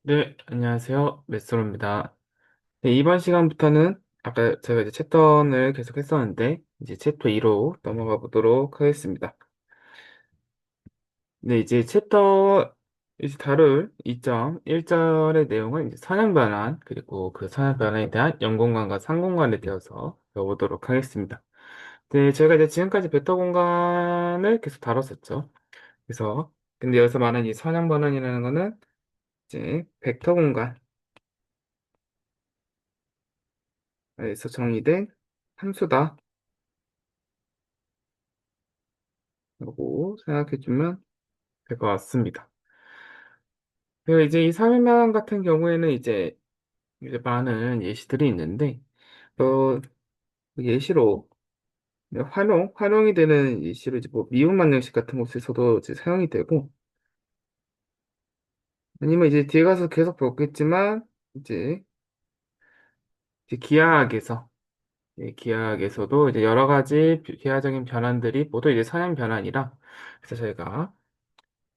네, 안녕하세요. 메스로입니다. 네, 이번 시간부터는 아까 제가 이제 챕터를 계속 했었는데, 이제 챕터 2로 넘어가 보도록 하겠습니다. 네, 이제 챕터 이제 다룰 2.1절의 내용은 이제 선형 변환, 그리고 그 선형 변환에 대한 연공간과 상공간에 대해서 배워보도록 하겠습니다. 네, 저희가 이제 지금까지 벡터 공간을 계속 다뤘었죠. 그래서, 근데 여기서 말하는 이 선형 변환이라는 거는 이제 벡터 공간에서 정의된 함수다. 라고 생각해주면 될 것 같습니다. 그리고 이제 이 사회면 같은 경우에는 이제 많은 예시들이 있는데, 어, 예시로 활용이 되는 예시로 이제 뭐 미분만형식 같은 곳에서도 이제 사용이 되고, 아니면 이제 뒤에 가서 계속 보겠지만, 이제, 이제 기하학에서, 기하학에서도 이제 여러 가지 기하적인 변환들이 모두 이제 선형 변환이라, 그래서 저희가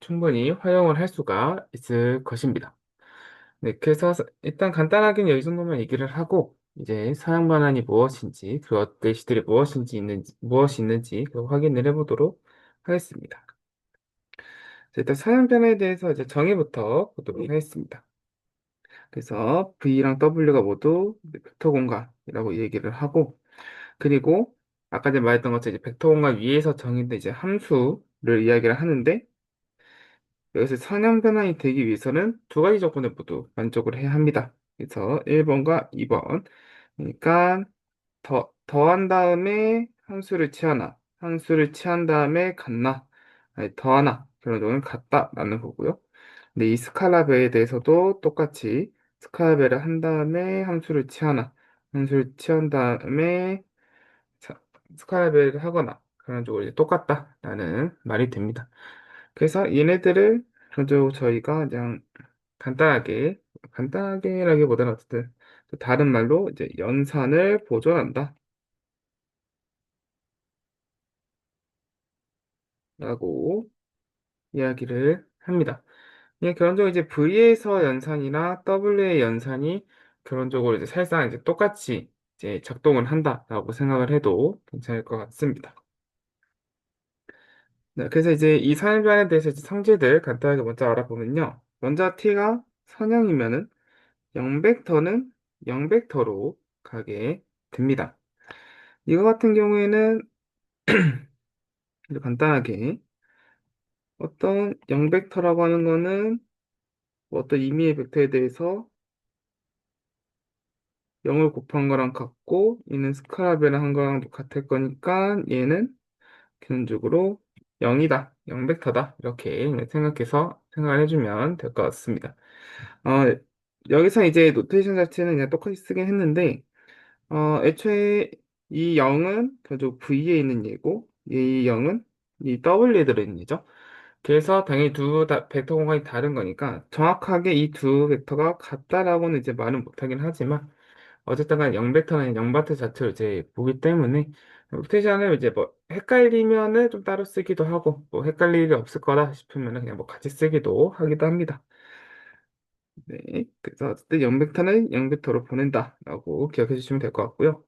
충분히 활용을 할 수가 있을 것입니다. 네, 그래서 일단 간단하게 이 정도만 얘기를 하고 이제 사양 반환이 무엇인지 그 예시들이 무엇이 있는지 그 확인을 해보도록 하겠습니다. 자, 일단 사양 변화에 대해서 이제 정의부터 보도록 하겠습니다. 그래서 V랑 W가 모두 벡터 공간이라고 얘기를 하고 그리고 아까 전에 말했던 것처럼 이제 벡터 공간 위에서 정의된 이제 함수를 이야기를 하는데 여기서 선형 변환이 되기 위해서는 두 가지 조건을 모두 만족을 해야 합니다. 그래서 1번과 2번. 그러니까 더한 다음에 함수를 취한 다음에 같나, 아니, 더하나, 그런 경우는 같다라는 거고요. 근데 이 스칼라베에 대해서도 똑같이 스칼라베를 한 다음에 함수를 취한 다음에 자, 스칼라베를 하거나 그런 쪽으로 이제 똑같다라는 말이 됩니다. 그래서 얘네들을 먼저 저희가 그냥 간단하게라기보다는 어쨌든 또 다른 말로 이제 연산을 보존한다 라고 이야기를 합니다. 예, 결론적으로 이제 V에서 연산이나 W의 연산이 결론적으로 이제 사실상 이제 똑같이 이제 작동을 한다라고 생각을 해도 괜찮을 것 같습니다. 네, 그래서 이제 이 선행변에 대해서 이제 성질들 간단하게 먼저 알아보면요. 먼저 t가 선형이면은 0벡터는 0벡터로 가게 됩니다. 이거 같은 경우에는 이제 간단하게 어떤 0벡터라고 하는 거는 뭐 어떤 임의의 벡터에 대해서 0을 곱한 거랑 같고 얘는 스카라베를 한 거랑 같을 거니까 얘는 기본적으로 0이다. 0벡터다. 이렇게 생각해서 생각을 해주면 될 것 같습니다. 어, 여기서 이제 노테이션 자체는 그냥 똑같이 쓰긴 했는데 애초에 이 0은 결국 V에 있는 얘고 이 0은 이 W에 들어있는 얘죠. 그래서 당연히 벡터 공간이 다른 거니까 정확하게 이 두 벡터가 같다라고는 이제 말은 못하긴 하지만 어쨌든 간에 0벡터는 0바트 자체로 이제 보기 때문에 로테이션을 이제 뭐 헷갈리면은 좀 따로 쓰기도 하고 뭐 헷갈릴 일이 없을 거다 싶으면은 그냥 뭐 같이 쓰기도 하기도 합니다. 네. 그래서 어쨌든 0벡터는 0벡터로 보낸다라고 기억해 주시면 될 것 같고요.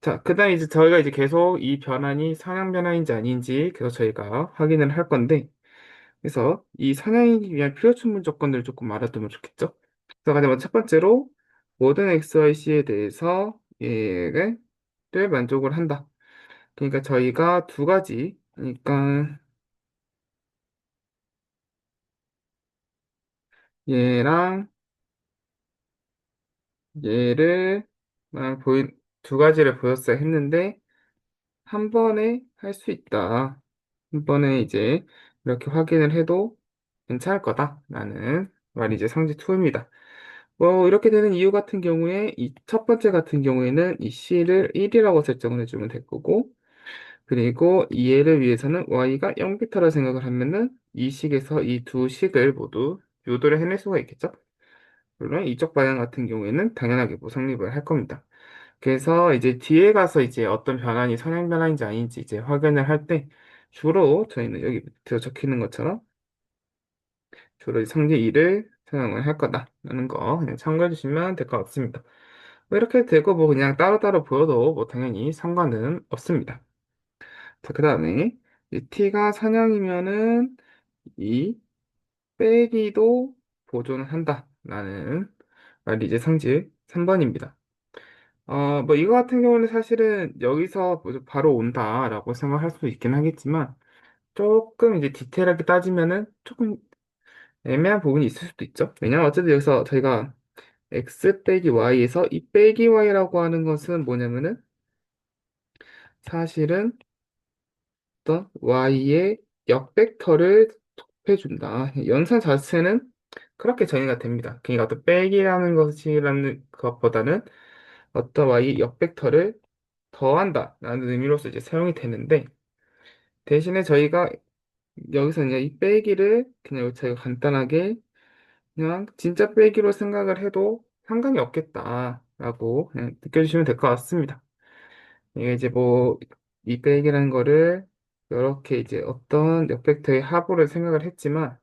자, 그다음에 이제 저희가 이제 계속 이 변환이 상향 변환인지 아닌지 계속 저희가 확인을 할 건데 그래서 이 상향이기 위한 필요 충분 조건들을 조금 알아두면 좋겠죠. 그래서 가장 먼저 첫 번째로 모든 XYC에 대해서 얘를 만족을 한다. 그러니까 저희가 두 가지, 그러니까 얘랑 얘를 두 가지를 보였어야 했는데 한 번에 할 수 있다. 한 번에 이제 이렇게 확인을 해도 괜찮을 거다라는 말이 이제 상지 2입니다. 뭐 이렇게 되는 이유 같은 경우에 이 첫 번째 같은 경우에는 이 C를 1이라고 설정을 해주면 될 거고 그리고 이 얘를 위해서는 y가 0빅터라 생각을 하면은 이 식에서 이 두 식을 모두 유도를 해낼 수가 있겠죠. 물론 이쪽 방향 같은 경우에는 당연하게 무성립을 할 겁니다. 그래서 이제 뒤에 가서 이제 어떤 변환이 선행 변환인지 아닌지 이제 확인을 할 때 주로 저희는 여기 밑에 적히는 것처럼 주로 이 성질 2를 사용을 할 거다라는 거 그냥 참고해 주시면 될 것 같습니다. 뭐 이렇게 되고 뭐 그냥 따로따로 보여도 뭐 당연히 상관은 없습니다. 자, 그 다음에 이 t가 선형이면은 이 빼기도 보존을 한다라는 말이 이제 성질 3번입니다. 뭐 이거 같은 경우는 사실은 여기서 뭐 바로 온다라고 생각할 수 있긴 하겠지만 조금 이제 디테일하게 따지면은 조금 애매한 부분이 있을 수도 있죠. 왜냐면 어쨌든 여기서 저희가 x 빼기 y에서 이 빼기 y라고 하는 것은 뭐냐면은 사실은 어떤 y의 역벡터를 곱해준다. 연산 자체는 그렇게 정의가 됩니다. 그러니까 어떤 빼기라는 것이라는 것보다는 어떤 y의 역벡터를 더한다라는 의미로서 이제 사용이 되는데 대신에 저희가 여기서 이제 이 빼기를 그냥 저희가 간단하게 그냥 진짜 빼기로 생각을 해도 상관이 없겠다라고 그냥 느껴주시면 될 것 같습니다. 이게 이제 뭐 이 빼기라는 거를 이렇게 이제 어떤 역벡터의 합으로 생각을 했지만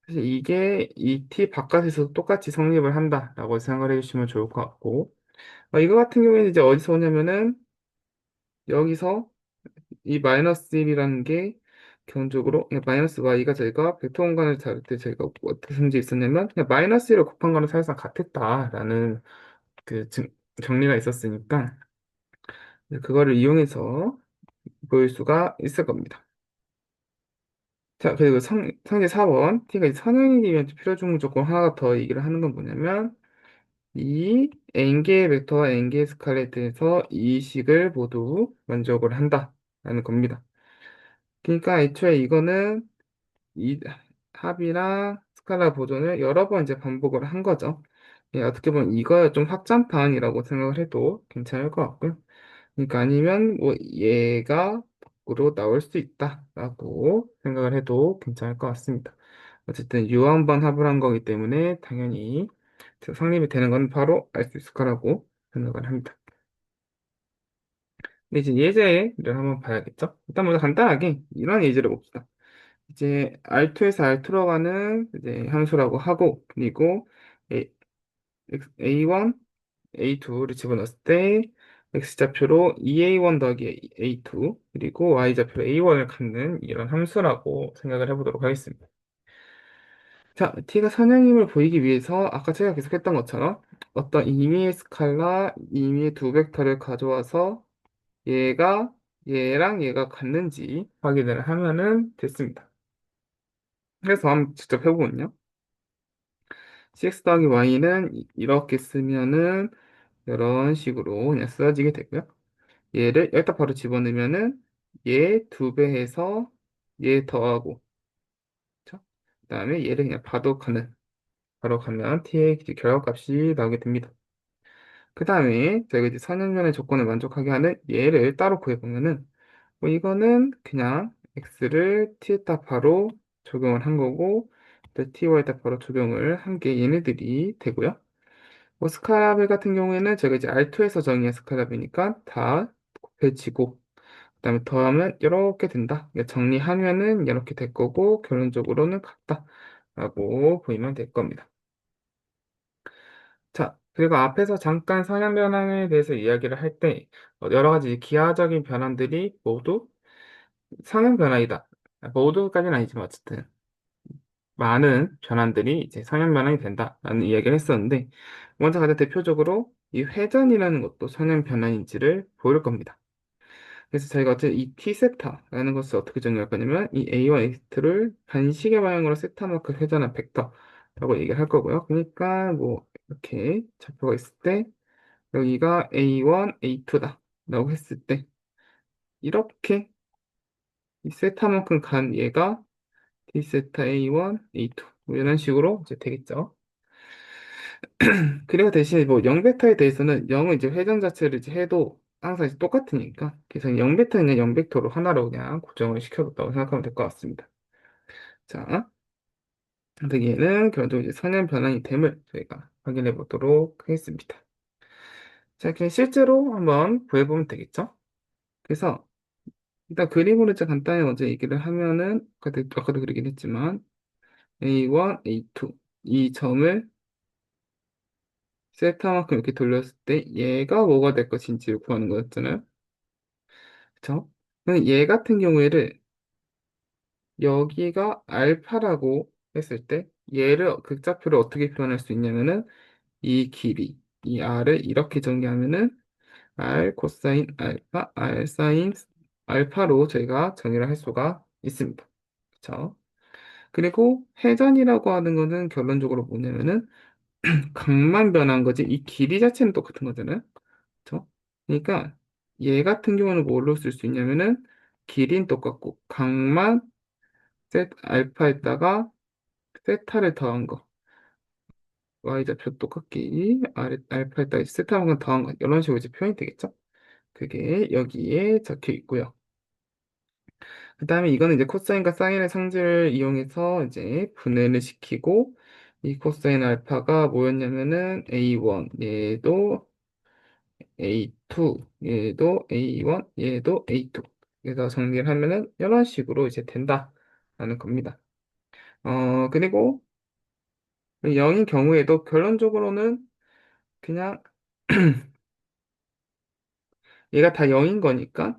사실 이게 이 t 바깥에서 똑같이 성립을 한다라고 생각을 해주시면 좋을 것 같고 이거 같은 경우에는 이제 어디서 오냐면은 여기서 이 마이너스 1이라는 게 기본적으로 그냥 마이너스 y가 저희가 벡터 공간을 잡을 때 저희가 어떤 문제 있었냐면 그냥 마이너스 1을 곱한 거는 사실상 같았다라는 그 정리가 있었으니까 그거를 이용해서 보일 수가 있을 겁니다. 자, 그리고 성질 4번 t가 이제 선형이기 위한 필요 중 조건 하나가 더 얘기를 하는 건 뭐냐면 이 n개의 벡터와 n개의 스칼렛에 대해서 이 식을 모두 만족을 한다라는 겁니다. 그러니까 애초에 이거는 이 합이랑 스칼라 보존을 여러 번 이제 반복을 한 거죠. 예, 어떻게 보면 이거야 좀 확장판이라고 생각을 해도 괜찮을 것 같고요. 그러니까 아니면 뭐 얘가 밖으로 나올 수 있다라고 생각을 해도 괜찮을 것 같습니다. 어쨌든 유한번 합을 한 거기 때문에 당연히 성립이 되는 건 바로 알 수 있을 거라고 생각을 합니다. 근데 이제 예제를 한번 봐야겠죠? 일단 먼저 간단하게 이런 예제를 봅시다. 이제 R2에서 R2로 가는 이제 함수라고 하고 그리고 A1, A2를 집어넣었을 때 X좌표로 2A1 더하기 A2 그리고 Y좌표로 A1을 갖는 이런 함수라고 생각을 해보도록 하겠습니다. 자, T가 선형임을 보이기 위해서 아까 제가 계속했던 것처럼 어떤 임의의 스칼라, 임의의 두 벡터를 가져와서 얘가 얘랑 얘가 같는지 확인을 하면은 됐습니다. 그래서 한번 직접 해보면요. cx 더하기 y는 이렇게 쓰면은 이런 식으로 그냥 쓰여지게 되고요. 얘를 여기다 바로 집어넣으면은 얘 두 배 해서 얘 더하고 그쵸? 그다음에 얘를 그냥 바둑하는 바로 가면 t의 이제 결과값이 나오게 됩니다. 그 다음에 저희가 이제 선형면의 조건을 만족하게 하는 얘를 따로 구해보면은 뭐 이거는 그냥 x를 t에다 바로 적용을 한 거고 또 ty에다 바로 적용을 한 게 얘네들이 되고요. 뭐 스칼라벨 같은 경우에는 제가 이제 R2에서 정의한 스칼라벨이니까 다 곱해지고 그다음에 더하면 이렇게 된다. 그러니까 정리하면은 이렇게 될 거고 결론적으로는 같다라고 보이면 될 겁니다. 자, 그리고 앞에서 잠깐 성향 변환에 대해서 이야기를 할 때 여러 가지 기하적인 변환들이 모두 성향 변환이다. 모두까지는 아니지만 어쨌든 많은 변환들이 이제 성향 변환이 된다라는 이야기를 했었는데 먼저 가장 대표적으로 이 회전이라는 것도 성향 변환인지를 보일 겁니다. 그래서 저희가 어쨌든 이 t 세타라는 것을 어떻게 정의할 거냐면 이 a1 x를 반시계 방향으로 세타만큼 회전한 벡터라고 얘기를 할 거고요. 그러니까 뭐 이렇게 좌표가 있을 때 여기가 a1, a2다 라고 했을 때 이렇게 이 세타만큼 간 얘가 t 세타 a1, a2 뭐 이런 식으로 이제 되겠죠. 그리고 대신에 뭐 0벡터에 대해서는 0은 이제 회전 자체를 이제 해도 항상 이제 똑같으니까 그래서 0벡터는 그냥 0벡터로 하나로 그냥 고정을 시켜뒀다고 생각하면 될 것 같습니다. 자, 근데 얘는 결국 이제 선형 변환이 됨을 저희가 확인해 보도록 하겠습니다. 자, 그냥 실제로 한번 구해보면 되겠죠? 그래서 일단 그림으로 이제 간단히 먼저 얘기를 하면은 아까도 그리긴 했지만 A1, A2 이 점을 세타만큼 이렇게 돌렸을 때 얘가 뭐가 될 것인지를 구하는 거였잖아요. 그쵸? 그럼 얘 같은 경우에는 여기가 알파라고 했을 때 얘를 극좌표를 어떻게 표현할 수 있냐면은 이 길이, 이 r을 이렇게 정리하면은 r 코사인 알파, r 사인 알파로 저희가 정의를 할 수가 있습니다. 그쵸? 그리고 회전이라고 하는 거는 결론적으로 뭐냐면은 각만 변한 거지 이 길이 자체는 똑같은 거잖아요. 그쵸? 그러니까 얘 같은 경우는 뭘로 쓸 수 있냐면은 길이는 똑같고 각만 셋 알파에다가 세타를 더한 거 y좌표 똑같기 알파에다가 세타만큼 더한 거 이런 식으로 이제 표현이 되겠죠. 그게 여기에 적혀 있고요. 그 다음에 이거는 이제 코사인과 사인의 상지를 이용해서 이제 분해를 시키고 이 코사인 알파가 뭐였냐면은 A1 얘도 A2 얘도 A1 얘도 A2 그래서 정리를 하면은 이런 식으로 이제 된다라는 겁니다. 그리고 0인 경우에도 결론적으로는 그냥 얘가 다 0인 거니까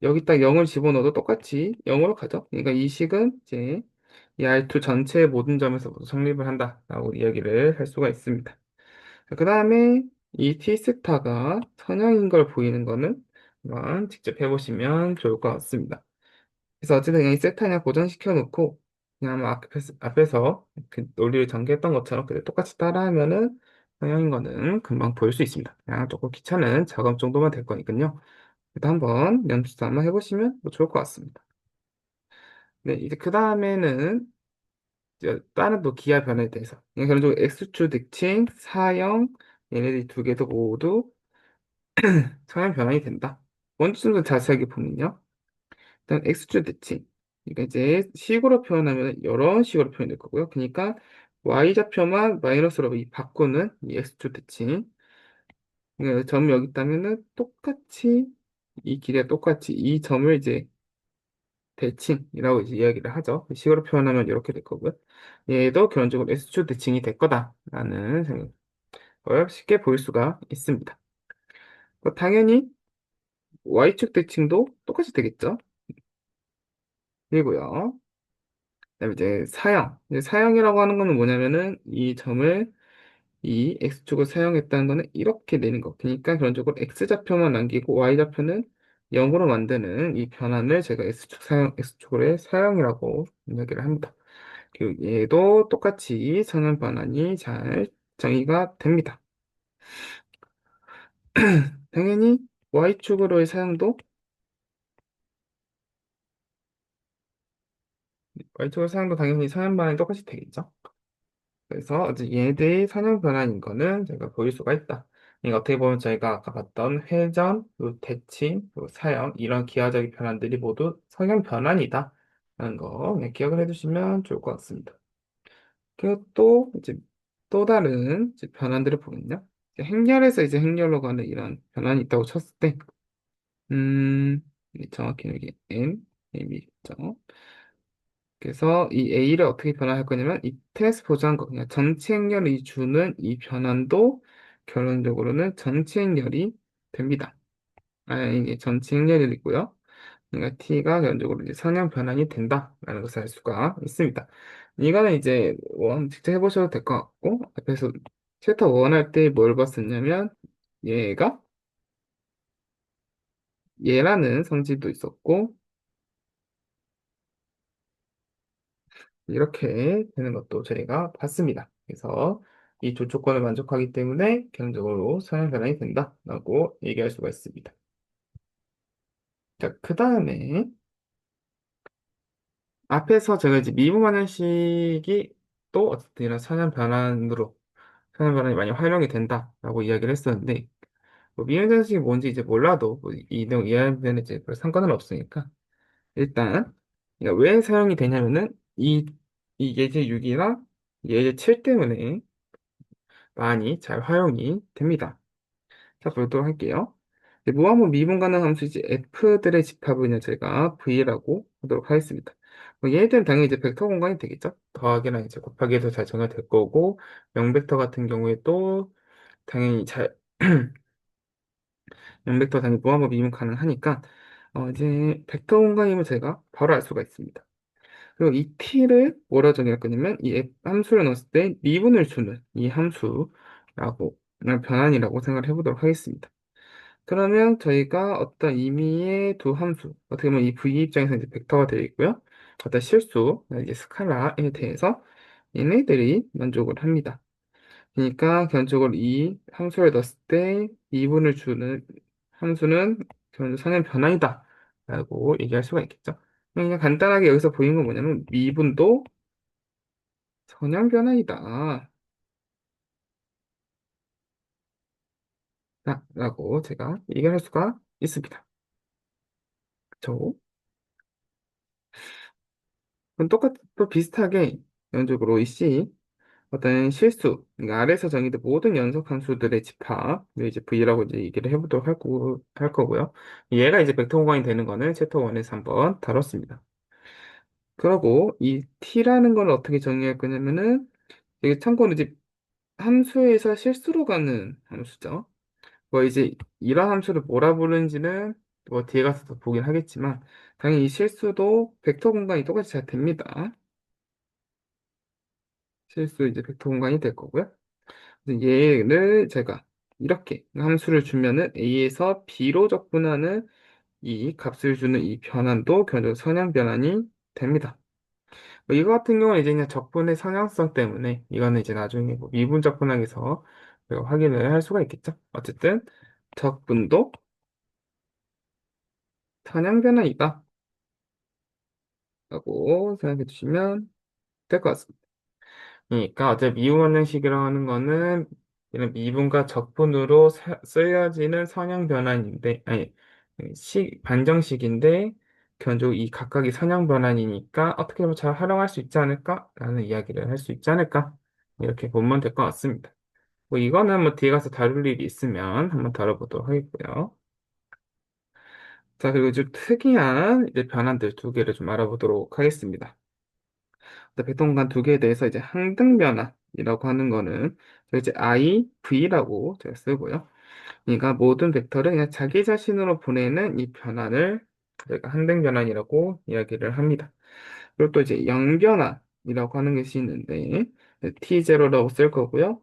여기 딱 0을 집어넣어도 똑같이 0으로 가죠. 그러니까 이 식은 이제 이 R2 전체의 모든 점에서 모두 성립을 한다라고 이야기를 할 수가 있습니다. 그 다음에 이 T 스타가 선형인 걸 보이는 거는 한번 직접 해보시면 좋을 것 같습니다. 그래서 어쨌든 그냥 이 세타 그냥 고정시켜 놓고 그냥 아마 앞에서 그 논리를 전개했던 것처럼 그대 똑같이 따라하면은 성형인 거는 금방 보일 수 있습니다. 그냥 조금 귀찮은 작업 정도만 될 거니까요. 일단 한번 연습도 한번 해보시면 뭐 좋을 것 같습니다. 네, 이제 그 다음에는 이제 다른 또 기하 변화에 대해서 그냥 결론적으로 X축 득칭, 사형 얘네들 두 개도 모두 성향 변환이 된다. 먼저 좀 더 자세하게 보면요. 일단 X축 득칭. 그러니까 이제 식으로 표현하면 이런 식으로 표현될 거고요. 그러니까 Y좌표만 마이너스로 바꾸는 이 X축 득칭. 그러니까 점 여기 있다면은 똑같이 이 길이가 똑같이 이 점을 이제 대칭이라고 이제 이야기를 하죠. 식으로 표현하면 이렇게 될 거고요. 얘도 결론적으로 S축 대칭이 될 거다라는 걸 쉽게 볼 수가 있습니다. 당연히 Y축 대칭도 똑같이 되겠죠. 그리고요. 그다음에 이제 사형. 이제 사형이라고 하는 거는 뭐냐면은 이 점을 이 X축을 사용했다는 거는 이렇게 내는 거. 그러니까 결론적으로 X좌표만 남기고 Y좌표는 0으로 만드는 이 변환을 제가 X축으로의 사형이라고 이야기를 합니다. 그리고 얘도 똑같이 성형 반환이 잘 정의가 됩니다. 당연히 Y축으로의 사용도 Y축으로 사용도 당연히 성형 반환이 똑같이 되겠죠. 그래서 이제 얘들의 성형 변환인 거는 제가 보일 수가 있다. 그러니까 어떻게 보면 저희가 아까 봤던 회전, 그리고 대칭, 그리고 사형 이런 기하적인 변환들이 모두 성형 변환이다. 라는 거 그냥 기억을 해두시면 좋을 것 같습니다. 그리고 또 이제 또 다른 이제 변환들을 보면요. 이제 행렬에서 이제 행렬로 가는 이런 변환이 있다고 쳤을 때, 정확히 여기 M이 있죠. 그래서 이 A를 어떻게 변화할 거냐면 이 트랜스 보조한 거 그냥 전체 행렬이 주는 이 변환도 결론적으로는 전체 행렬이 됩니다. 이게 전체 행렬이고요. 그러니까 T가 결론적으로 이제 선형 변환이 된다라는 것을 알 수가 있습니다. 이거는 이제 직접 해보셔도 될 것 같고 앞에서 챕터 1 할 때 뭘 봤었냐면 얘가 얘라는 성질도 있었고 이렇게 되는 것도 저희가 봤습니다. 그래서 이 두 조건을 만족하기 때문에 결론적으로 선형 변환이 된다라고 얘기할 수가 있습니다. 자, 그 다음에 앞에서 제가 이제 미분반응식이 또 어쨌든 이런 선형 변환이 많이 활용이 된다라고 이야기를 했었는데 뭐 미분반응식이 뭔지 이제 몰라도 뭐이 내용 이해하면 이제 별 상관은 없으니까 일단 그러니까 왜 사용이 되냐면은 이 예제 6이나 예제 7 때문에 많이 잘 활용이 됩니다. 자, 보도록 할게요. 무한번 미분 가능 함수 이제 f들의 집합을 그냥 제가 v라고 하도록 하겠습니다. 뭐 얘들은 당연히 이제 벡터 공간이 되겠죠. 더하기랑 이제 곱하기에서 잘 정해질 거고, 0벡터 같은 경우에 또 당연히 잘, 0벡터 당연히 무한법 이용 가능하니까, 이제 벡터 공간임을 제가 바로 알 수가 있습니다. 그리고 이 t를 뭐라 정의할 거냐면, 이 함수를 넣었을 때 미분을 주는 이 함수라고, 변환이라고 생각을 해보도록 하겠습니다. 그러면 저희가 어떤 의미의 두 함수, 어떻게 보면 이 v 입장에서 이제 벡터가 되어 있고요. 어떤 실수, 이제 스칼라에 대해서 얘네들이 만족을 합니다. 그러니까 견적으로 이 함수를 넣었을 때 미분을 주는 함수는 견적 선형 변환이다 라고 얘기할 수가 있겠죠. 그냥 간단하게 여기서 보이는 건 뭐냐면 미분도 선형 변환이다 라고 제가 얘기할 수가 있습니다. 그쵸? 그럼 또 비슷하게 연속으로 이 C 어떤 실수, 그러니까 아래에서 정의된 모든 연속 함수들의 집합을 이제 V라고 이제 얘기를 해보도록 할 거고요. 얘가 이제 벡터 공간이 되는 거는 챕터 1에서 한번 다뤘습니다. 그러고 이 T라는 걸 어떻게 정의할 거냐면은 이게 참고로 이제 함수에서 실수로 가는 함수죠. 뭐 이제 이런 함수를 뭐라 부르는지는 뭐 뒤에 가서 더 보긴 하겠지만 당연히 이 실수도 벡터 공간이 똑같이 잘 됩니다. 실수 이제 벡터 공간이 될 거고요. 그래서 얘를 제가 이렇게 함수를 주면은 A에서 B로 적분하는 이 값을 주는 이 변환도 결국 선형 변환이 됩니다. 뭐 이거 같은 경우는 이제 그냥 적분의 성향성 때문에 이거는 이제 나중에 뭐 미분 적분하기에서 우리가 확인을 할 수가 있겠죠. 어쨌든 적분도 선형 변환이다 라고 생각해 주시면 될 것 같습니다. 그러니까 어차피 미분 형식이라고 하는 거는 이런 미분과 적분으로 쓰여지는 선형 변환인데 아니 반정식인데 결국 이 각각이 선형 변환이니까 어떻게 보면 잘 활용할 수 있지 않을까라는 이야기를 할 수 있지 않을까 이렇게 보면 될 것 같습니다. 뭐 이거는 뭐 뒤에 가서 다룰 일이 있으면 한번 다뤄보도록 하겠고요. 자, 그리고 좀 특이한 이제 변환들 두 개를 좀 알아보도록 하겠습니다. 백동간 두 개에 대해서 이제 항등 변환이라고 하는 거는 이제 I, V라고 제가 쓰고요. 그러니까 모든 벡터를 그냥 자기 자신으로 보내는 이 변환을 저희가 항등 변환이라고 이야기를 합니다. 그리고 또 이제 영변환이라고 하는 것이 있는데 T0라고 쓸 거고요.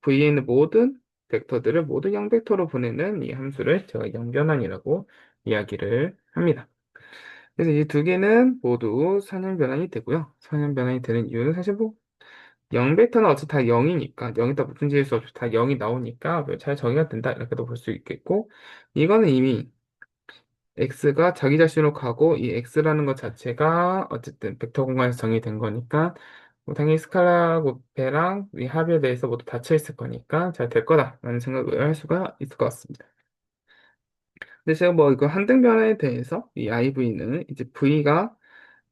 V에 있는 모든 벡터들을 모두 영벡터로 보내는 이 함수를 제가 영변환이라고 이야기를 합니다. 그래서 이 두 개는 모두 선형 변환이 되고요. 선형 변환이 되는 이유는 사실 뭐 0벡터는 어차피 다 0이니까 0에다 무슨 지을 수 없이 다 0이 나오니까 잘 정의가 된다 이렇게도 볼 수 있겠고 이거는 이미 x가 자기 자신으로 가고 이 x라는 것 자체가 어쨌든 벡터 공간에서 정의된 거니까 뭐 당연히 스칼라 곱배랑 이 합에 대해서 모두 닫혀 있을 거니까 잘 될 거다라는 생각을 할 수가 있을 것 같습니다. 근데 제가 뭐 이거 한등 변화에 대해서 이 IV는 이제 V가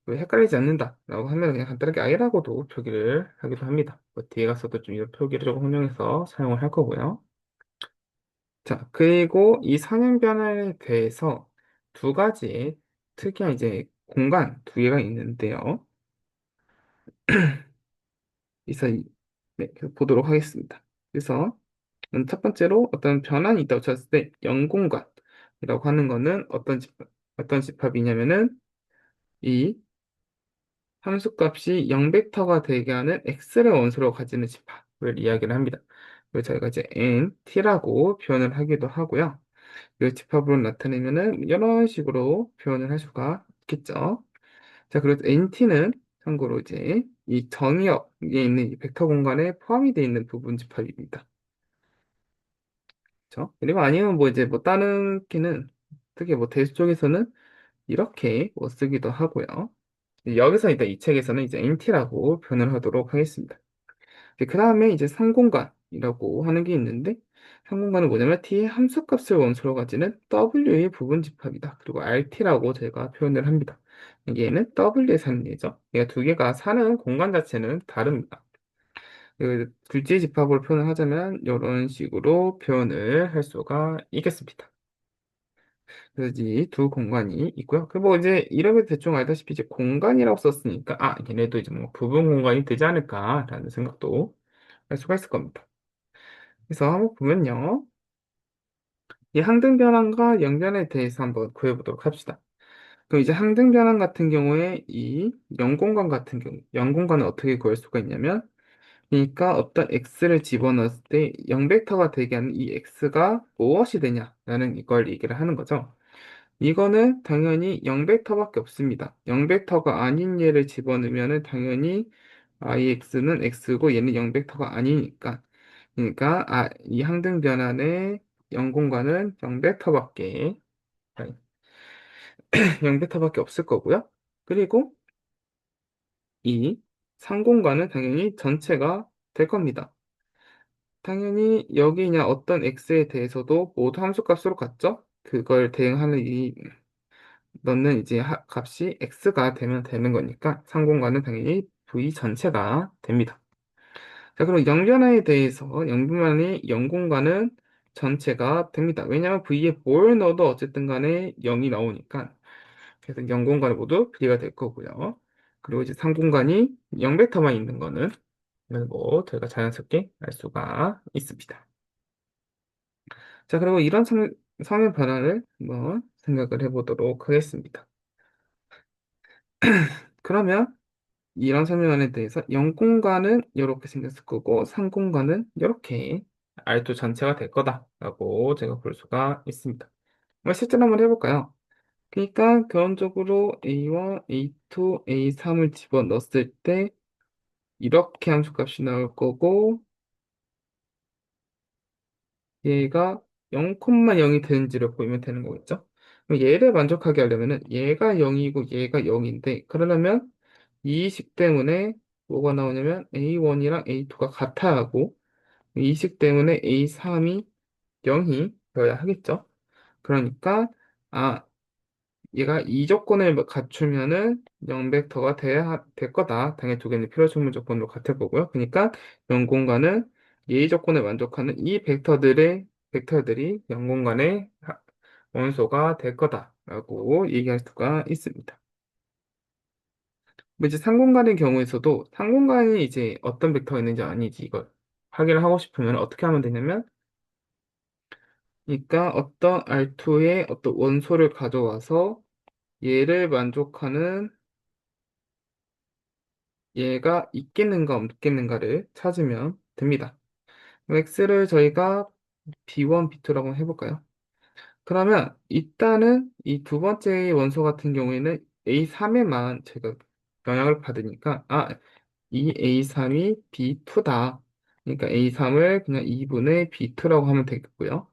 헷갈리지 않는다라고 하면 그냥 간단하게 I라고도 표기를 하기도 합니다. 뭐 뒤에 가서도 좀 이런 표기를 조금 활용해서 사용을 할 거고요. 자, 그리고 이 선형 변화에 대해서 두 가지 특이한 이제 공간 두 개가 있는데요. 그래서 네, 계속 보도록 하겠습니다. 그래서 첫 번째로 어떤 변환이 있다고 쳤을 때 영공간이라고 하는 거는 어떤 집합이냐면은 이 함수값이 0벡터가 되게 하는 x를 원소로 가지는 집합을 이야기를 합니다. 그리고 저희가 이제 nt라고 표현을 하기도 하고요. 이 집합으로 나타내면은 이런 식으로 표현을 할 수가 있겠죠. 자, 그래서 nt는 참고로 이제 이 정의역에 있는 이 벡터 공간에 포함이 되어 있는 부분 집합입니다. 그렇죠? 그리고 아니면 뭐 이제 뭐 다른 키는 특히 뭐 대수 쪽에서는 이렇게 뭐 쓰기도 하고요. 여기서 일단 이 책에서는 이제 NT라고 표현을 하도록 하겠습니다. 그 다음에 이제 상공간이라고 하는 게 있는데 상공간은 뭐냐면 T의 함수값을 원소로 가지는 W의 부분 집합이다. 그리고 RT라고 제가 표현을 합니다. 얘는 W의 상례죠. 얘가 두 개가 사는 공간 자체는 다릅니다. 그 둘째 집합으로 표현을 하자면 이런 식으로 표현을 할 수가 있겠습니다. 그래서 이 두 공간이 있고요. 그리고 뭐 이제 이름에 대충 알다시피 이제 공간이라고 썼으니까 아 얘네도 이제 뭐 부분 공간이 되지 않을까라는 생각도 할 수가 있을 겁니다. 그래서 한번 보면요. 이 항등 변환과 영변에 대해서 한번 구해보도록 합시다. 그럼 이제 항등 변환 같은 경우에 이 영공간 같은 경우, 영공간을 어떻게 구할 수가 있냐면, 그러니까 어떤 x를 집어넣었을 때 0벡터가 되게 하는 이 x가 무엇이 되냐라는 이걸 얘기를 하는 거죠. 이거는 당연히 0벡터밖에 없습니다. 0벡터가 아닌 얘를 집어넣으면 당연히 ix는 x고 얘는 0벡터가 아니니까. 그러니까 이 항등 변환의 영공간은 0벡터밖에 0벡터밖에 없을 거고요. 그리고 이 상공간은 당연히 전체가 될 겁니다. 당연히 여기 그냥 어떤 x에 대해서도 모두 함수값으로 같죠? 그걸 대응하는 이 넣는 이제 값이 x가 되면 되는 거니까 상공간은 당연히 v 전체가 됩니다. 자, 그럼 영변화에 대해서 영변화의 영공간은 전체가 됩니다. 왜냐하면 v에 뭘 넣어도 어쨌든 간에 0이 나오니까 그래서 영공간은 모두 B가 될 거고요. 그리고 이제 상공간이 0벡터만 있는 거는 뭐 저희가 자연스럽게 알 수가 있습니다. 자, 그리고 이런 성의 변화를 한번 생각을 해보도록 하겠습니다. 그러면 이런 설명에 대해서 영공간은 이렇게 생겼을 거고 상공간은 이렇게 R2 전체가 될 거다라고 제가 볼 수가 있습니다. 실제로 한번 해볼까요? 그러니까 결론적으로 A1, A2, A3을 집어넣었을 때 이렇게 함수값이 나올 거고 얘가 0,0이 되는지를 보이면 되는 거겠죠? 그럼 얘를 만족하게 하려면은 얘가 0이고 얘가 0인데 그러려면 이 식 때문에 뭐가 나오냐면 A1이랑 A2가 같아야 하고 이 식 때문에 A3이 0이 되어야 하겠죠? 그러니까 아 얘가 이 조건을 갖추면은 0벡터가 돼야 될 거다. 당연히 두 개는 필요 충분 조건으로 같을 거고요. 그러니까 0공간은 예의 조건을 만족하는 이 벡터들이 0공간의 원소가 될 거다라고 얘기할 수가 있습니다. 뭐 이제 상공간의 경우에서도 상공간이 이제 어떤 벡터가 있는지 아닌지 이걸 확인을 하고 싶으면 어떻게 하면 되냐면 그러니까 어떤 R2의 어떤 원소를 가져와서 얘를 만족하는 얘가 있겠는가 없겠는가를 찾으면 됩니다. x를 저희가 b1, b2라고 해볼까요? 그러면 일단은 이 두 번째 원소 같은 경우에는 a3에만 제가 영향을 받으니까 이 a3이 b2다. 그러니까 a3을 그냥 2분의 b2라고 하면 되겠고요.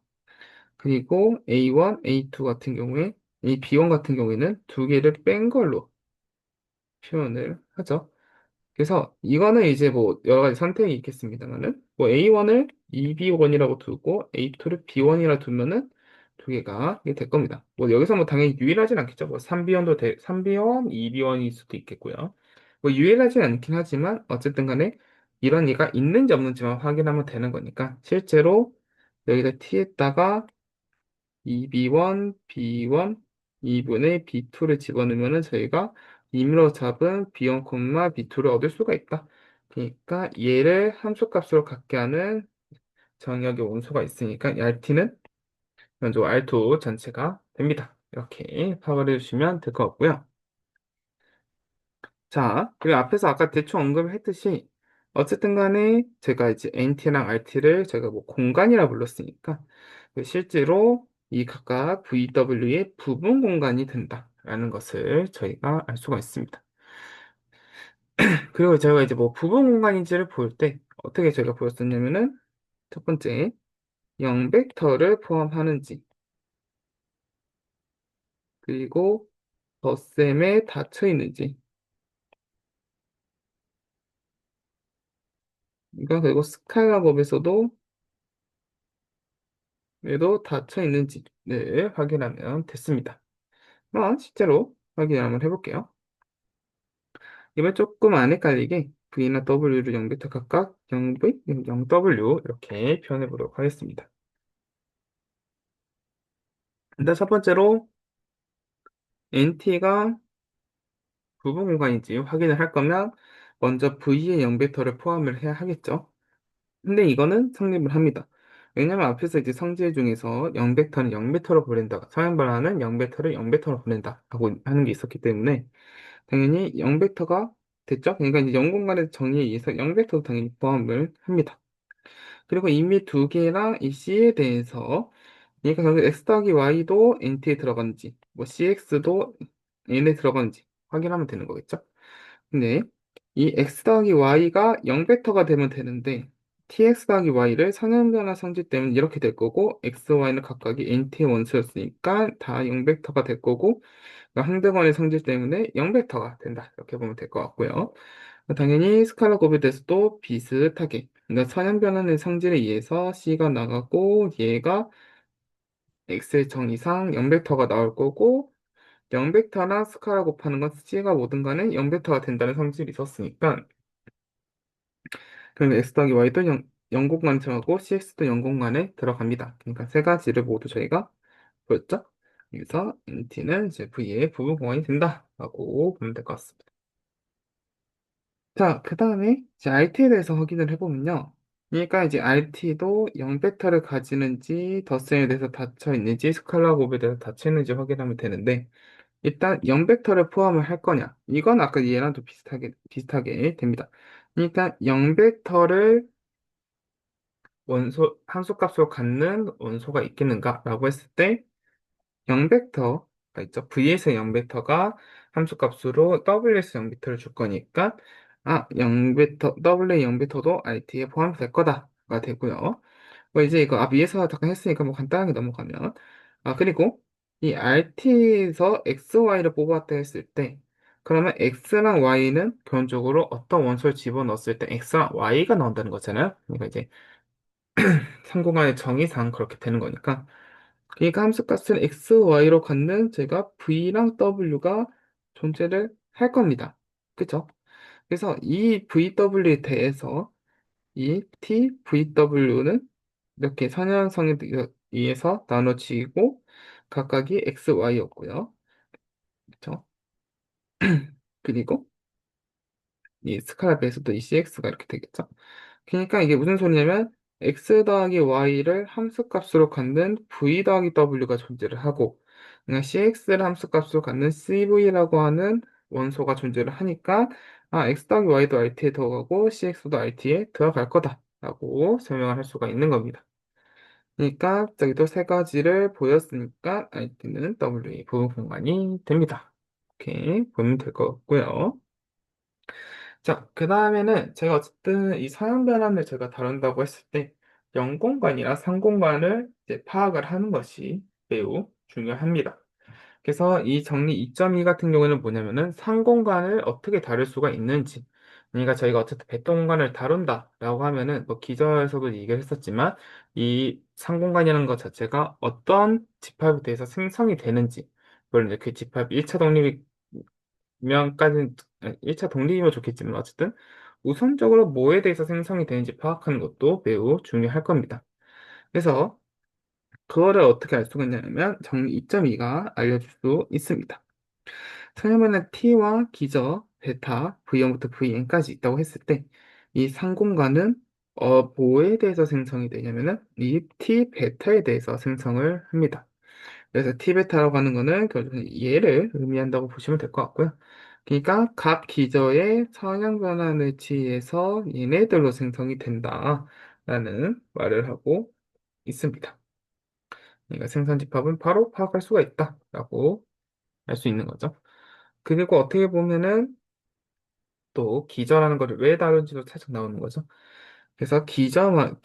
그리고 a1, a2 같은 경우에 이 b1 같은 경우에는 두 개를 뺀 걸로 표현을 하죠. 그래서 이거는 이제 뭐 여러 가지 선택이 있겠습니다만은 뭐 A1을 2B1이라고 두고 A2를 B1이라 두면은 두 개가 이게 될 겁니다. 뭐 여기서 뭐 당연히 유일하진 않겠죠. 뭐 3B1도 3B1, 2B1일 수도 있겠고요. 뭐 유일하진 않긴 하지만 어쨌든 간에 이런 얘가 있는지 없는지만 확인하면 되는 거니까 실제로 여기다 T에다가 2B1, B1, 2분의 B2를 집어넣으면 저희가 임의로 잡은 B1, B2를 얻을 수가 있다. 그러니까 얘를 함수값으로 갖게 하는 정역의 원소가 있으니까 RT는 먼저 R2 전체가 됩니다. 이렇게 파악을 해주시면 될 것 같고요. 자, 그리고 앞에서 아까 대충 언급했듯이 어쨌든 간에 제가 이제 NT랑 RT를 제가 뭐 공간이라 불렀으니까 실제로 이 각각 VW의 부분 공간이 된다라는 것을 저희가 알 수가 있습니다. 그리고 제가 이제 뭐 부분 공간인지를 볼 때 어떻게 저희가 보였었냐면은 첫 번째 0벡터를 포함하는지 그리고 덧셈에 닫혀 있는지 그러니까 그리고 스칼라법에서도 얘도 닫혀 있는지를 확인하면 됐습니다. 실제로 확인 한번 해볼게요. 이번 조금 안 헷갈리게 V나 W를 0부터 각각 0V, 0W 이렇게 표현해 보도록 하겠습니다. 일단 첫 번째로 NT가 부분 공간인지 확인을 할 거면 먼저 V의 0벡터를 포함을 해야 하겠죠. 근데 이거는 성립을 합니다. 왜냐면 앞에서 이제 성질 중에서 0벡터는 0벡터로 보낸다. 서양 반환은 0벡터를 0벡터로 보낸다. 라고 하는 게 있었기 때문에 당연히 0벡터가 됐죠? 그러니까 이제 0공간의 정의에 의해서 0벡터도 당연히 포함을 합니다. 그리고 이미 두 개랑 이 C에 대해서 그러니까 결국 x 더하기 y도 nt에 들어가는지 뭐 cx도 n에 들어가는지 확인하면 되는 거겠죠? 근데 이 x 더하기 y가 0벡터가 되면 되는데 tx 더하기 y를 상형변화 성질 때문에 이렇게 될 거고 x, y는 각각이 nt의 원소였으니까 다 0벡터가 될 거고 그러니까 항등원의 성질 때문에 0벡터가 된다 이렇게 보면 될 것 같고요. 당연히 스칼라 곱에 대해서도 비슷하게 그러니까 선형변화의 성질에 의해서 c가 나가고 얘가 x의 정의상 0벡터가 나올 거고 0벡터나 스카라 곱하는 건 c가 뭐든 간에 0벡터가 된다는 성질이 있었으니까 그럼 x 더하기 y도 0공간 정하고 cx도 0공간에 들어갑니다. 그러니까 세 가지를 모두 저희가 보였죠? 그래서 NT는 이제 V의 부분 공간이 된다라고 보면 될 것 같습니다. 자, 그 다음에 이제 RT에 대해서 확인을 해보면요. 그러니까 이제 RT도 0벡터를 가지는지 덧셈에 대해서 닫혀 있는지 스칼라 곱에 대해서 닫혀 있는지 확인하면 되는데 일단 0벡터를 포함을 할 거냐? 이건 아까 얘랑 좀 비슷하게 됩니다. 그러니까 0벡터를 함수값으로 갖는 원소가 있겠는가라고 했을 때 0벡터가 있죠. V에서 0벡터가 함수값으로 W에서 0벡터를 줄 거니까 0벡터, W의 0벡터도 RT에 포함될 거다가 되고요. 뭐 이제 이거 위에서 잠깐 했으니까 뭐 간단하게 넘어가면 그리고 이 RT에서 X, Y를 뽑았다 했을 때 그러면 X랑 Y는 기본적으로 어떤 원소를 집어넣었을 때 X랑 Y가 나온다는 거잖아요. 그러니까 이제 상공간의 정의상 그렇게 되는 거니까 그러니까 함수값은 X, Y로 갖는 제가 V랑 W가 존재를 할 겁니다. 그쵸? 그래서 이 VW에 대해서 이 TVW는 이렇게 선형성에 의해서 나눠지고 각각이 X, Y였고요. 그쵸? 그리고 이 스칼라 베이스도 이 CX가 이렇게 되겠죠? 그러니까 이게 무슨 소리냐면 x 더하기 y를 함수값으로 갖는 v 더하기 w가 존재를 하고 그러니까 cx를 함수값으로 갖는 cv라고 하는 원소가 존재를 하니까 x 더하기 y도 rt에 들어가고 cx도 rt에 들어갈 거다라고 설명을 할 수가 있는 겁니다. 그러니까 저기도 세 가지를 보였으니까 rt는 w의 부분 공간이 됩니다. 이렇게 보면 될 것 같고요. 자, 그 다음에는 제가 어쨌든 이 사형 변환을 제가 다룬다고 했을 때 0공간이나 3공간을 이제 파악을 하는 것이 매우 중요합니다. 그래서 이 정리 2.2 같은 경우는 뭐냐면은 3공간을 어떻게 다룰 수가 있는지 그러니까 저희가 어쨌든 벡터 공간을 다룬다라고 하면은 뭐 기저에서도 얘기를 했었지만 이 3공간이라는 것 자체가 어떤 집합에 대해서 생성이 되는지 물론 이제 그 집합이 1차 독립이 명까지는 1차 독립이면 좋겠지만 어쨌든 우선적으로 뭐에 대해서 생성이 되는지 파악하는 것도 매우 중요할 겁니다. 그래서 그거를 어떻게 알 수가 있냐면 정리 2.2가 알려줄 수 있습니다. 처음에는 t와 기저, 베타, v1부터 vn까지 있다고 했을 때 이 상공간은 뭐에 대해서 생성이 되냐면은 이 t, 베타에 대해서 생성을 합니다. 그래서 티베타라고 하는 거는 결국은 얘를 의미한다고 보시면 될 것 같고요. 그러니까 각 기저의 성향 변환을 취해서 얘네들로 생성이 된다라는 말을 하고 있습니다. 그러니까 생산 집합은 바로 파악할 수가 있다라고 할 수 있는 거죠. 그리고 어떻게 보면은 또 기저라는 것을 왜 다룬지도 살짝 나오는 거죠. 그래서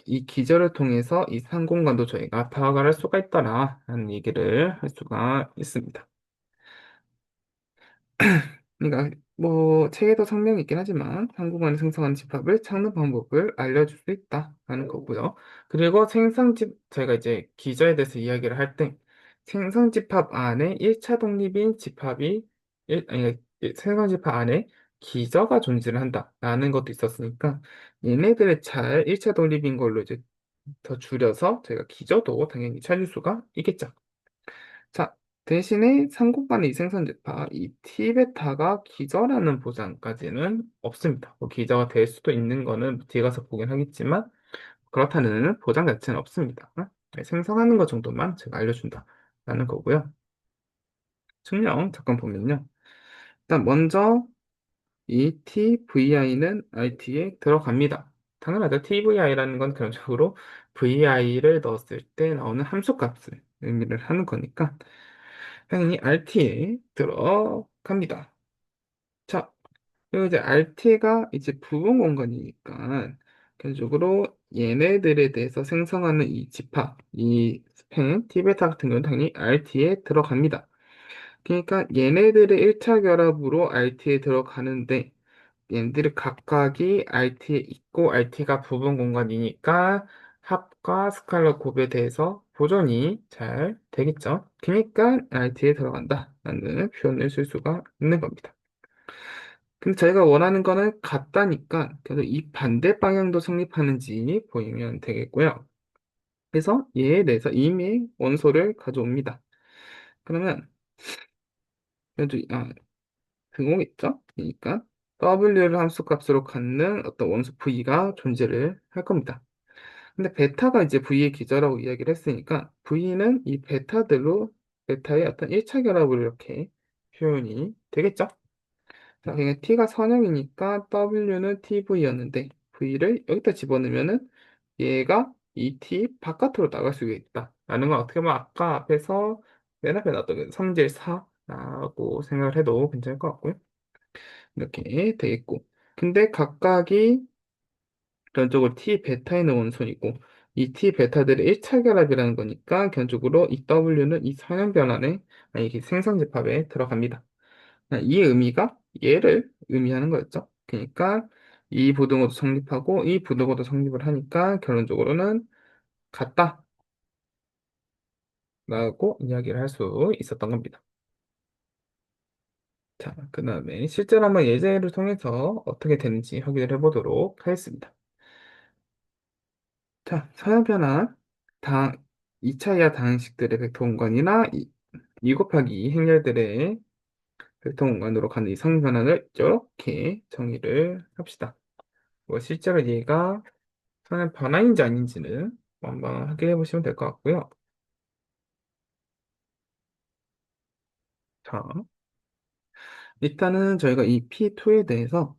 이 기저를 통해서 이 상공간도 저희가 파악을 할 수가 있다라는 얘기를 할 수가 있습니다. 그러니까 뭐 책에도 설명이 있긴 하지만 한국어를 생성하는 집합을 찾는 방법을 알려줄 수 있다라는 거고요. 그리고 저희가 이제 기저에 대해서 이야기를 할 때 생성 집합 안에 1차 독립인 집합이 생성 집합 안에 기저가 존재를 한다라는 것도 있었으니까 얘네들을 잘 1차 독립인 걸로 이제 더 줄여서 저희가 기저도 당연히 찾을 수가 있겠죠. 자, 대신에 상공간의 이생선제파, 이 T베타가 기저라는 보장까지는 없습니다. 뭐 기저가 될 수도 있는 거는 뒤에 가서 보긴 하겠지만, 그렇다는 보장 자체는 없습니다. 네, 생성하는 것 정도만 제가 알려준다라는 거고요. 측량 잠깐 보면요. 일단 먼저 이 TVI는 RT에 들어갑니다. 당연하죠. TVI라는 건 기본적으로 VI를 넣었을 때 나오는 함수값을 의미를 하는 거니까 당연히 RT에 들어갑니다. 자, 그리고 이제 RT가 이제 부분 공간이니까 기본적으로 얘네들에 대해서 생성하는 이 집합, 이 스팽, 티베타 같은 경우는 당연히 RT에 들어갑니다. 그러니까 얘네들의 1차 결합으로 RT에 들어가는데 얘네들이 각각이 RT에 있고 RT가 부분 공간이니까 합과 스칼라 곱에 대해서 보존이 잘 되겠죠. 그러니까 RT에 들어간다라는 표현을 쓸 수가 있는 겁니다. 근데 저희가 원하는 거는 같다니까 그래서 이 반대 방향도 성립하는지 보이면 되겠고요. 그래서 얘에 대해서 이미 원소를 가져옵니다. 그러면 그래도 등호겠죠? 그러니까 W를 함수값으로 갖는 어떤 원소 V가 존재를 할 겁니다. 근데 베타가 이제 V의 기저라고 이야기를 했으니까 V는 이 베타의 어떤 1차 결합으로 이렇게 표현이 되겠죠? 자, 그러니까 T가 선형이니까 W는 TV였는데 V를 여기다 집어넣으면은 얘가 이 T 바깥으로 나갈 수가 있다. 라는 건 어떻게 보면 아까 앞에서 맨 앞에 나왔던 그 성질 4라고 생각을 해도 괜찮을 것 같고요. 이렇게 되겠고. 근데 각각이 견적으로 T 베타에 있는 원소이고 이 T 베타들의 1차 결합이라는 거니까 견적으로 이 W는 이 선형 변환에 아니 이게 생성 집합에 들어갑니다. 이 의미가 얘를 의미하는 거였죠. 그러니까 이 부등호도 성립하고 이 부등호도 성립을 하니까 결론적으로는 같다라고 이야기를 할 수 있었던 겁니다. 자, 그 다음에 실제로 한번 예제를 통해서 어떻게 되는지 확인을 해보도록 하겠습니다. 자, 서양변화 당 2차 이하 다항식들의 벡터 공간이나 2 곱하기 2 행렬들의 벡터 공간으로 가는 이 성변환을 이렇게 정의를 합시다. 뭐 실제로 얘가 서양 변화인지 아닌지는 한번 확인해 보시면 될 것 같고요. 자, 일단은 저희가 이 P2에 대해서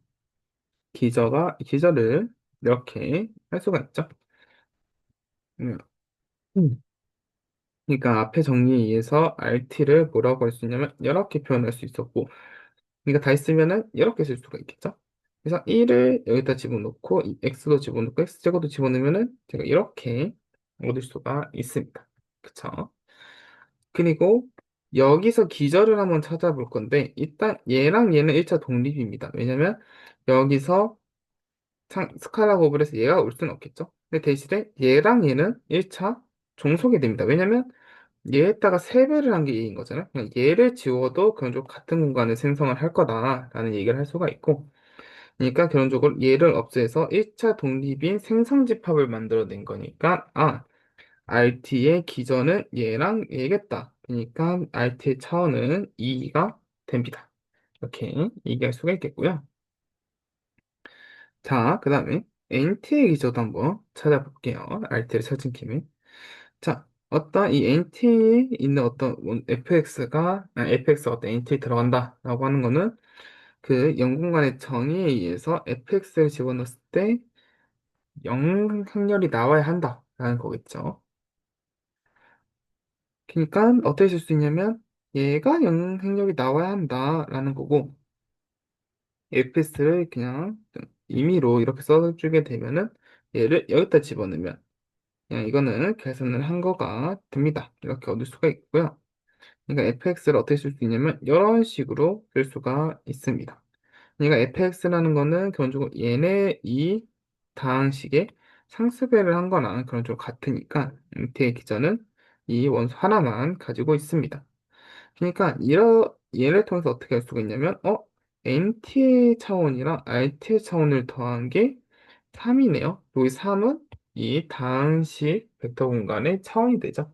기저를 이렇게 할 수가 있죠. 음. 그러니까 앞에 정리에 의해서 RT를 뭐라고 할 수 있냐면 이렇게 표현할 수 있었고 그러니까 다 있으면은 이렇게 쓸 수가 있겠죠. 그래서 1을 여기다 집어넣고 이 x도 집어넣고 x제곱도 집어넣으면은 제가 이렇게 얻을 수가 있습니다. 그쵸? 그리고 여기서 기저를 한번 찾아볼 건데 일단 얘랑 얘는 1차 독립입니다. 왜냐면 여기서 스칼라 곱을 해서 얘가 올 수는 없겠죠. 근데 대신에 얘랑 얘는 1차 종속이 됩니다. 왜냐면 얘에다가 3배를 한 게 얘인 거잖아요. 그냥 얘를 지워도 결론적으로 같은 공간을 생성을 할 거다라는 얘기를 할 수가 있고 그러니까 결론적으로 얘를 없애서 1차 독립인 생성집합을 만들어낸 거니까 RT의 기전은 얘랑 얘겠다. 그러니까 RT의 차원은 2가 됩니다. 이렇게 얘기할 수가 있겠고요. 자, 그 다음에 NT의 기저도 한번 찾아볼게요. RT를 찾은 김에. 자, 어떤 이 NT에 있는 어떤 FX가 어떤 NT에 들어간다라고 하는 거는 그 영공간의 정의에 의해서 fx를 집어넣었을 때 영행렬이 나와야 한다라는 거겠죠. 그러니까 어떻게 쓸 수 있냐면 얘가 영행렬이 나와야 한다라는 거고 fx를 그냥 임의로 이렇게 써주게 되면은 얘를 여기다 집어넣으면 그냥 이거는 계산을 한 거가 됩니다. 이렇게 얻을 수가 있고요. 그러니까 fx를 어떻게 쓸 수 있냐면 이런 식으로 쓸 수가 있습니다. 그러니까 fx라는 거는 기본적으로 얘네 이 다항식의 상수배를 한 거나 그런 쪽 같으니까 MT의 기전은 이 원소 하나만 가지고 있습니다. 그러니까 얘를 통해서 어떻게 할 수가 있냐면 NT의 차원이랑 RT의 차원을 더한 게 3이네요. 여기 3은 이 다항식 벡터 공간의 차원이 되죠.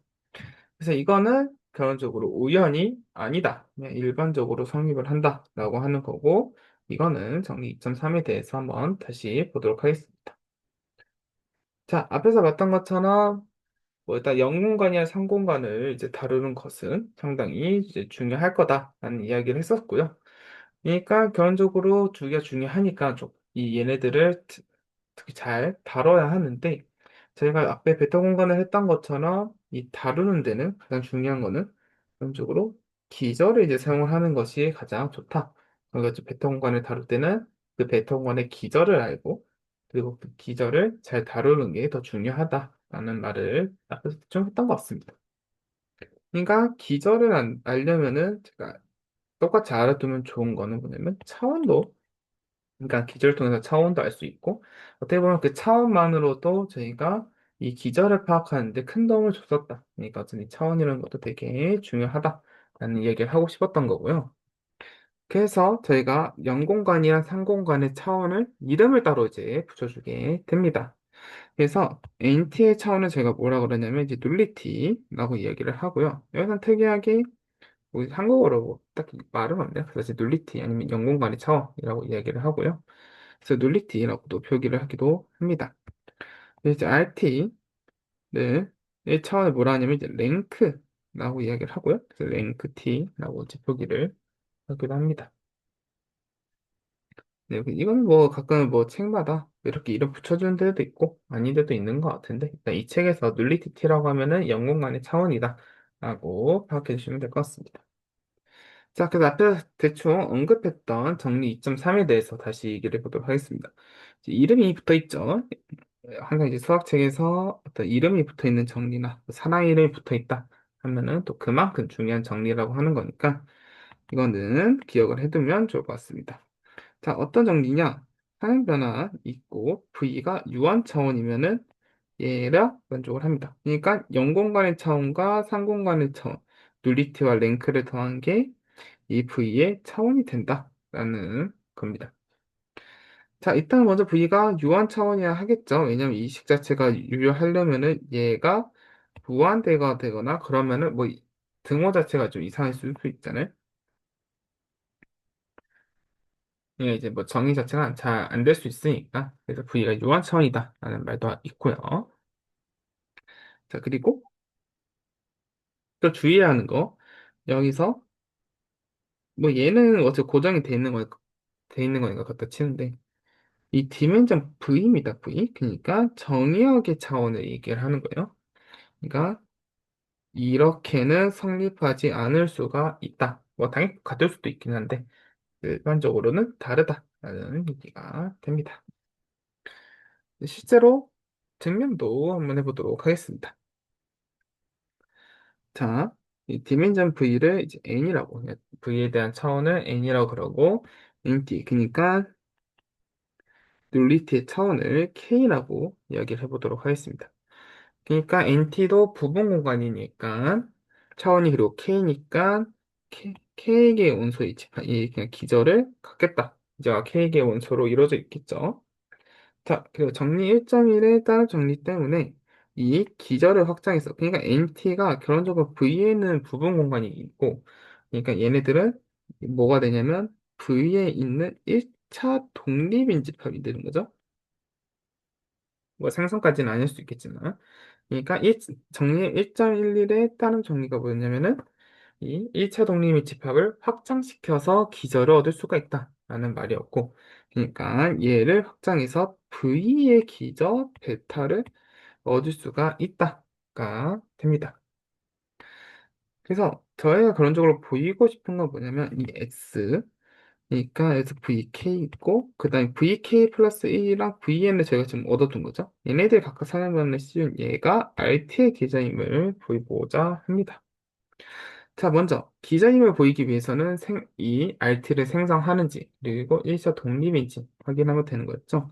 그래서 이거는 결론적으로 우연이 아니다. 그냥 일반적으로 성립을 한다라고 하는 거고, 이거는 정리 2.3에 대해서 한번 다시 보도록 하겠습니다. 자, 앞에서 봤던 것처럼 뭐 일단 영공간이나 상공간을 이제 다루는 것은 상당히 이제 중요할 거다라는 이야기를 했었고요. 그러니까 결론적으로 두 개가 중요하니까 좀 이 얘네들을 특히 잘 다뤄야 하는데 저희가 앞에 베타 공간을 했던 것처럼 이 다루는 데는 가장 중요한 거는 기본적으로 기저를 이제 사용을 하는 것이 가장 좋다. 그러니까 이제 베타 공간을 다룰 때는 그 베타 공간의 기저를 알고 그리고 그 기저를 잘 다루는 게 더 중요하다라는 말을 앞에서 좀 했던 것 같습니다. 그러니까 기저를 알려면은 제가 똑같이 알아두면 좋은 거는 뭐냐면 차원도 그러니까 기저를 통해서 차원도 알 수 있고 어떻게 보면 그 차원만으로도 저희가 이 기저를 파악하는데 큰 도움을 줬었다. 그러니까 어쨌든 이 차원이라는 것도 되게 중요하다라는 얘기를 하고 싶었던 거고요. 그래서 저희가 영공간이랑 상공간의 차원을 이름을 따로 이제 붙여주게 됩니다. 그래서 NT의 차원은 저희가 뭐라 그러냐면 이제 눌리티라고 이야기를 하고요. 여기서 특이하게 우리 한국어로 뭐 딱히 말은 없네요. 그래서 이제 눌리티 아니면 영공간의 차원이라고 이야기를 하고요. 그래서 눌리티라고도 표기를 하기도 합니다. 그래서 이제 RT를 1차원을 뭐라 하냐면 이제 랭크라고 이야기를 하고요. 그래서 랭크 T라고 이제 표기를 하기도 합니다. 네, 이건 뭐 가끔 뭐 책마다 이렇게 이름 붙여주는 데도 있고 아닌 데도 있는 것 같은데 일단 이 책에서 눌리티 T라고 하면은 영공간의 차원이다 라고 파악해 주시면 될 것 같습니다. 자, 그래서 앞에 대충 언급했던 정리 2.3에 대해서 다시 얘기를 해보도록 하겠습니다. 이제 이름이 붙어 있죠. 항상 이제 수학책에서 어떤 이름이 붙어 있는 정리나 사람 이름이 붙어 있다 하면은 또 그만큼 중요한 정리라고 하는 거니까 이거는 기억을 해두면 좋을 것 같습니다. 자, 어떤 정리냐? 상형 변화 있고 V가 유한 차원이면은 얘랑 만족을 합니다. 그러니까 0공간의 차원과 3공간의 차원, 눌리티와 랭크를 더한 게 이 V의 차원이 된다라는 겁니다. 자, 일단 먼저 V가 유한 차원이야 하겠죠. 왜냐면 이 식 자체가 유효하려면은 얘가 무한대가 되거나 그러면은 뭐 등호 자체가 좀 이상할 수 있잖아요. 예, 이제 뭐 정의 자체가 잘 안 될 수 있으니까 그래서 V가 유한 차원이다라는 말도 있고요. 자, 그리고 또 주의해야 하는 거 여기서 뭐 얘는 어차피 고정이 돼 있는 거니까 갖다 치는데 이 디멘전 V입니다. V. 그러니까 정의역의 차원을 얘기를 하는 거예요. 그러니까 이렇게는 성립하지 않을 수가 있다. 뭐 당연히 같을 수도 있긴 한데 일반적으로는 다르다라는 얘기가 됩니다. 실제로 증명도 한번 해보도록 하겠습니다. 자, 이 디멘전 V를 이제 N이라고 V에 대한 차원을 N이라고 그러고 NT 그러니까 눌리티의 차원을 K라고 이야기를 해보도록 하겠습니다. 그러니까 NT도 부분 공간이니까 차원이 그리고 K니까 K개의 원소의 이 그냥 기저를 갖겠다. 이제가 K개의 원소로 이루어져 있겠죠. 자, 그리고 정리 1.1에 따른 정리 때문에 이 기저를 확장해서 그러니까 NT가 결론적으로 V에 있는 부분 공간이 있고 그러니까 얘네들은 뭐가 되냐면 V에 있는 1차 독립인집합이 되는 거죠. 뭐 생성까지는 아닐 수 있겠지만 그러니까 정리 1.11에 따른 정리가 뭐였냐면은 이 1차 독립 집합을 확장시켜서 기저를 얻을 수가 있다라는 말이었고 그러니까 얘를 확장해서 V의 기저 베타를 얻을 수가 있다가 됩니다. 그래서 저희가 그런적으로 보이고 싶은 건 뭐냐면 이 X 그러니까 여기서 VK 있고 그 다음에 VK 플러스 1이랑 VN을 저희가 지금 얻어둔 거죠. 얘네들 각각 사용하는 씌운 얘가 RT의 계좌임을 보이고자 합니다. 자, 먼저 기자임을 보이기 위해서는 이 RT를 생성하는지 그리고 1차 독립인지 확인하면 되는 거였죠.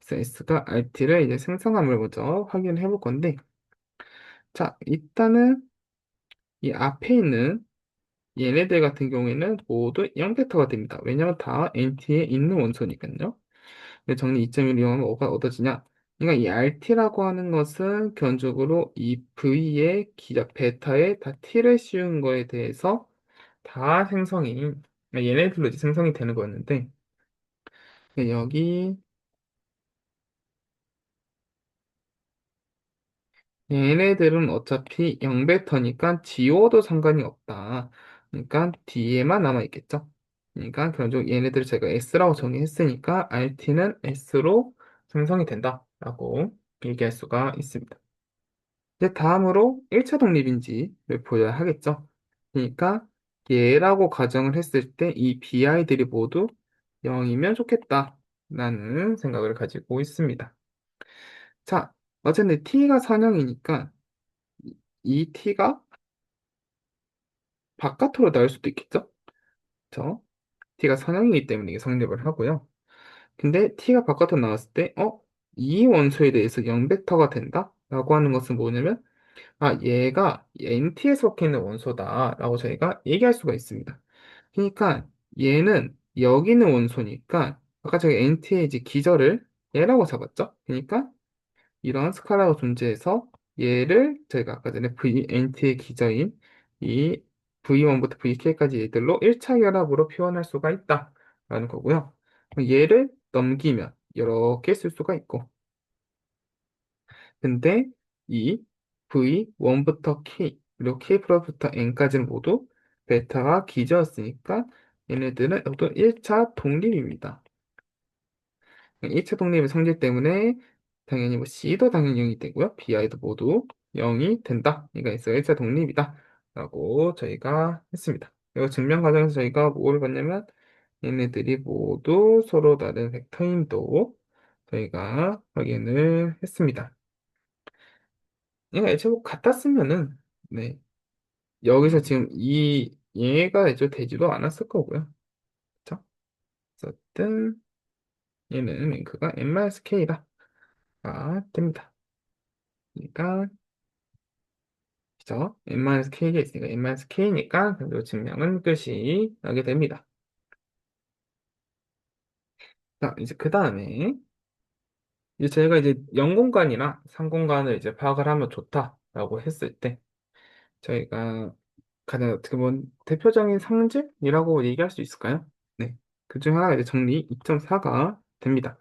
그래서 S가 RT를 이제 생성함을 먼저 확인해 볼 건데 자, 일단은 이 앞에 있는 얘네들 같은 경우에는 모두 0벡터가 됩니다. 왜냐면 다 NT에 있는 원소니까요. 근데 정리 2.1 이용하면 뭐가 얻어지냐? 그러니까 이 RT라고 하는 것은 기본적으로 이 V의 기적 베타에 다 T를 씌운 거에 대해서 다 생성이, 그러니까 얘네들로 이제 생성이 되는 거였는데, 여기 얘네들은 어차피 0베터니까 지워도 상관이 없다. 그러니까 D에만 남아있겠죠. 그러니까 결국 얘네들을 제가 S라고 정의했으니까 RT는 S로 생성이 된다라고 얘기할 수가 있습니다. 이제 다음으로 1차 독립인지를 보여야 하겠죠. 그러니까 얘라고 가정을 했을 때 이 BI들이 모두 0이면 좋겠다라는 생각을 가지고 있습니다. 자, 어쨌든 T가 선형이니까 이 T가 바깥으로 나올 수도 있겠죠? 그쵸? T가 선형이기 때문에 이게 성립을 하고요. 근데 T가 바깥으로 나왔을 때, 이 원소에 대해서 0벡터가 된다? 라고 하는 것은 뭐냐면, 아, 얘가 NT에 속해 있는 원소다라고 저희가 얘기할 수가 있습니다. 그러니까 얘는 여기 있는 원소니까, 아까 저희 NT의 이제 기저를 얘라고 잡았죠? 그러니까 이런 스칼라가 존재해서 얘를 저희가 아까 전에 VNT의 기저인 이 V1부터 VK까지 얘들로 1차 결합으로 표현할 수가 있다라는 거고요. 얘를 넘기면 이렇게 쓸 수가 있고, 근데 이 V1부터 K 그리고 K 플러스부터 N까지는 모두 베타가 기저였으니까 얘네들은 또 1차 독립입니다. 1차 독립의 성질 때문에 당연히 뭐 C도 당연히 0이 되고요. BI도 모두 0이 된다. 그러니까 있어 1차 독립이다. 라고 저희가 했습니다. 이거 증명 과정에서 저희가 뭘 봤냐면 얘네들이 모두 서로 다른 벡터임도 저희가 확인을 했습니다. 얘가 애초에 뭐 같았으면은 네 여기서 지금 이 얘가 애초에 되지도 않았을 거고요. 그쵸? 어쨌든 얘는 링크가 n-k다. 아, 됩니다. 그러니까 그죠? n-k가 있으니까 n-k니까 그 증명은 끝이 나게 됩니다. 자, 이제 그 다음에 이제 저희가 이제 0공간이나 3공간을 이제 파악을 하면 좋다라고 했을 때 저희가 가장 어떻게 보면 대표적인 상징이라고 얘기할 수 있을까요? 네. 그 중 하나가 이제 정리 2.4가 됩니다.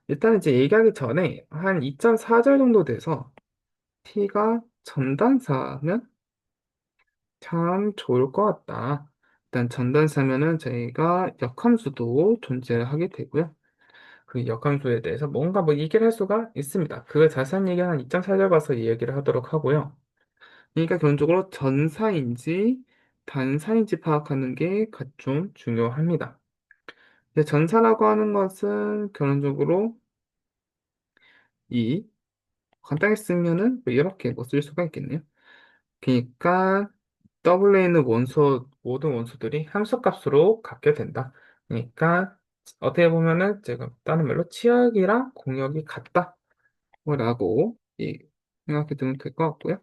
일단 이제 얘기하기 전에 한 2.4절 정도 돼서 t가 전단사면 참 좋을 것 같다. 일단 전단사면은 저희가 역함수도 존재하게 되고요. 그 역함수에 대해서 뭔가 뭐 얘기를 할 수가 있습니다. 그 자세한 얘기는 한 2.4절 가서 이야기를 하도록 하고요. 그러니까 기본적으로 전사인지 단사인지 파악하는 게 좀 중요합니다. 근데 전사라고 하는 것은 결론적으로 이 간단히 쓰면은 뭐 이렇게 뭐 쓸 수가 있겠네요. 그러니까 W에 있는 원소 모든 원소들이 함수값으로 갖게 된다. 그러니까 어떻게 보면은 제가 다른 말로 치역이랑 공역이 같다라고 생각해 두면 될 것 같고요.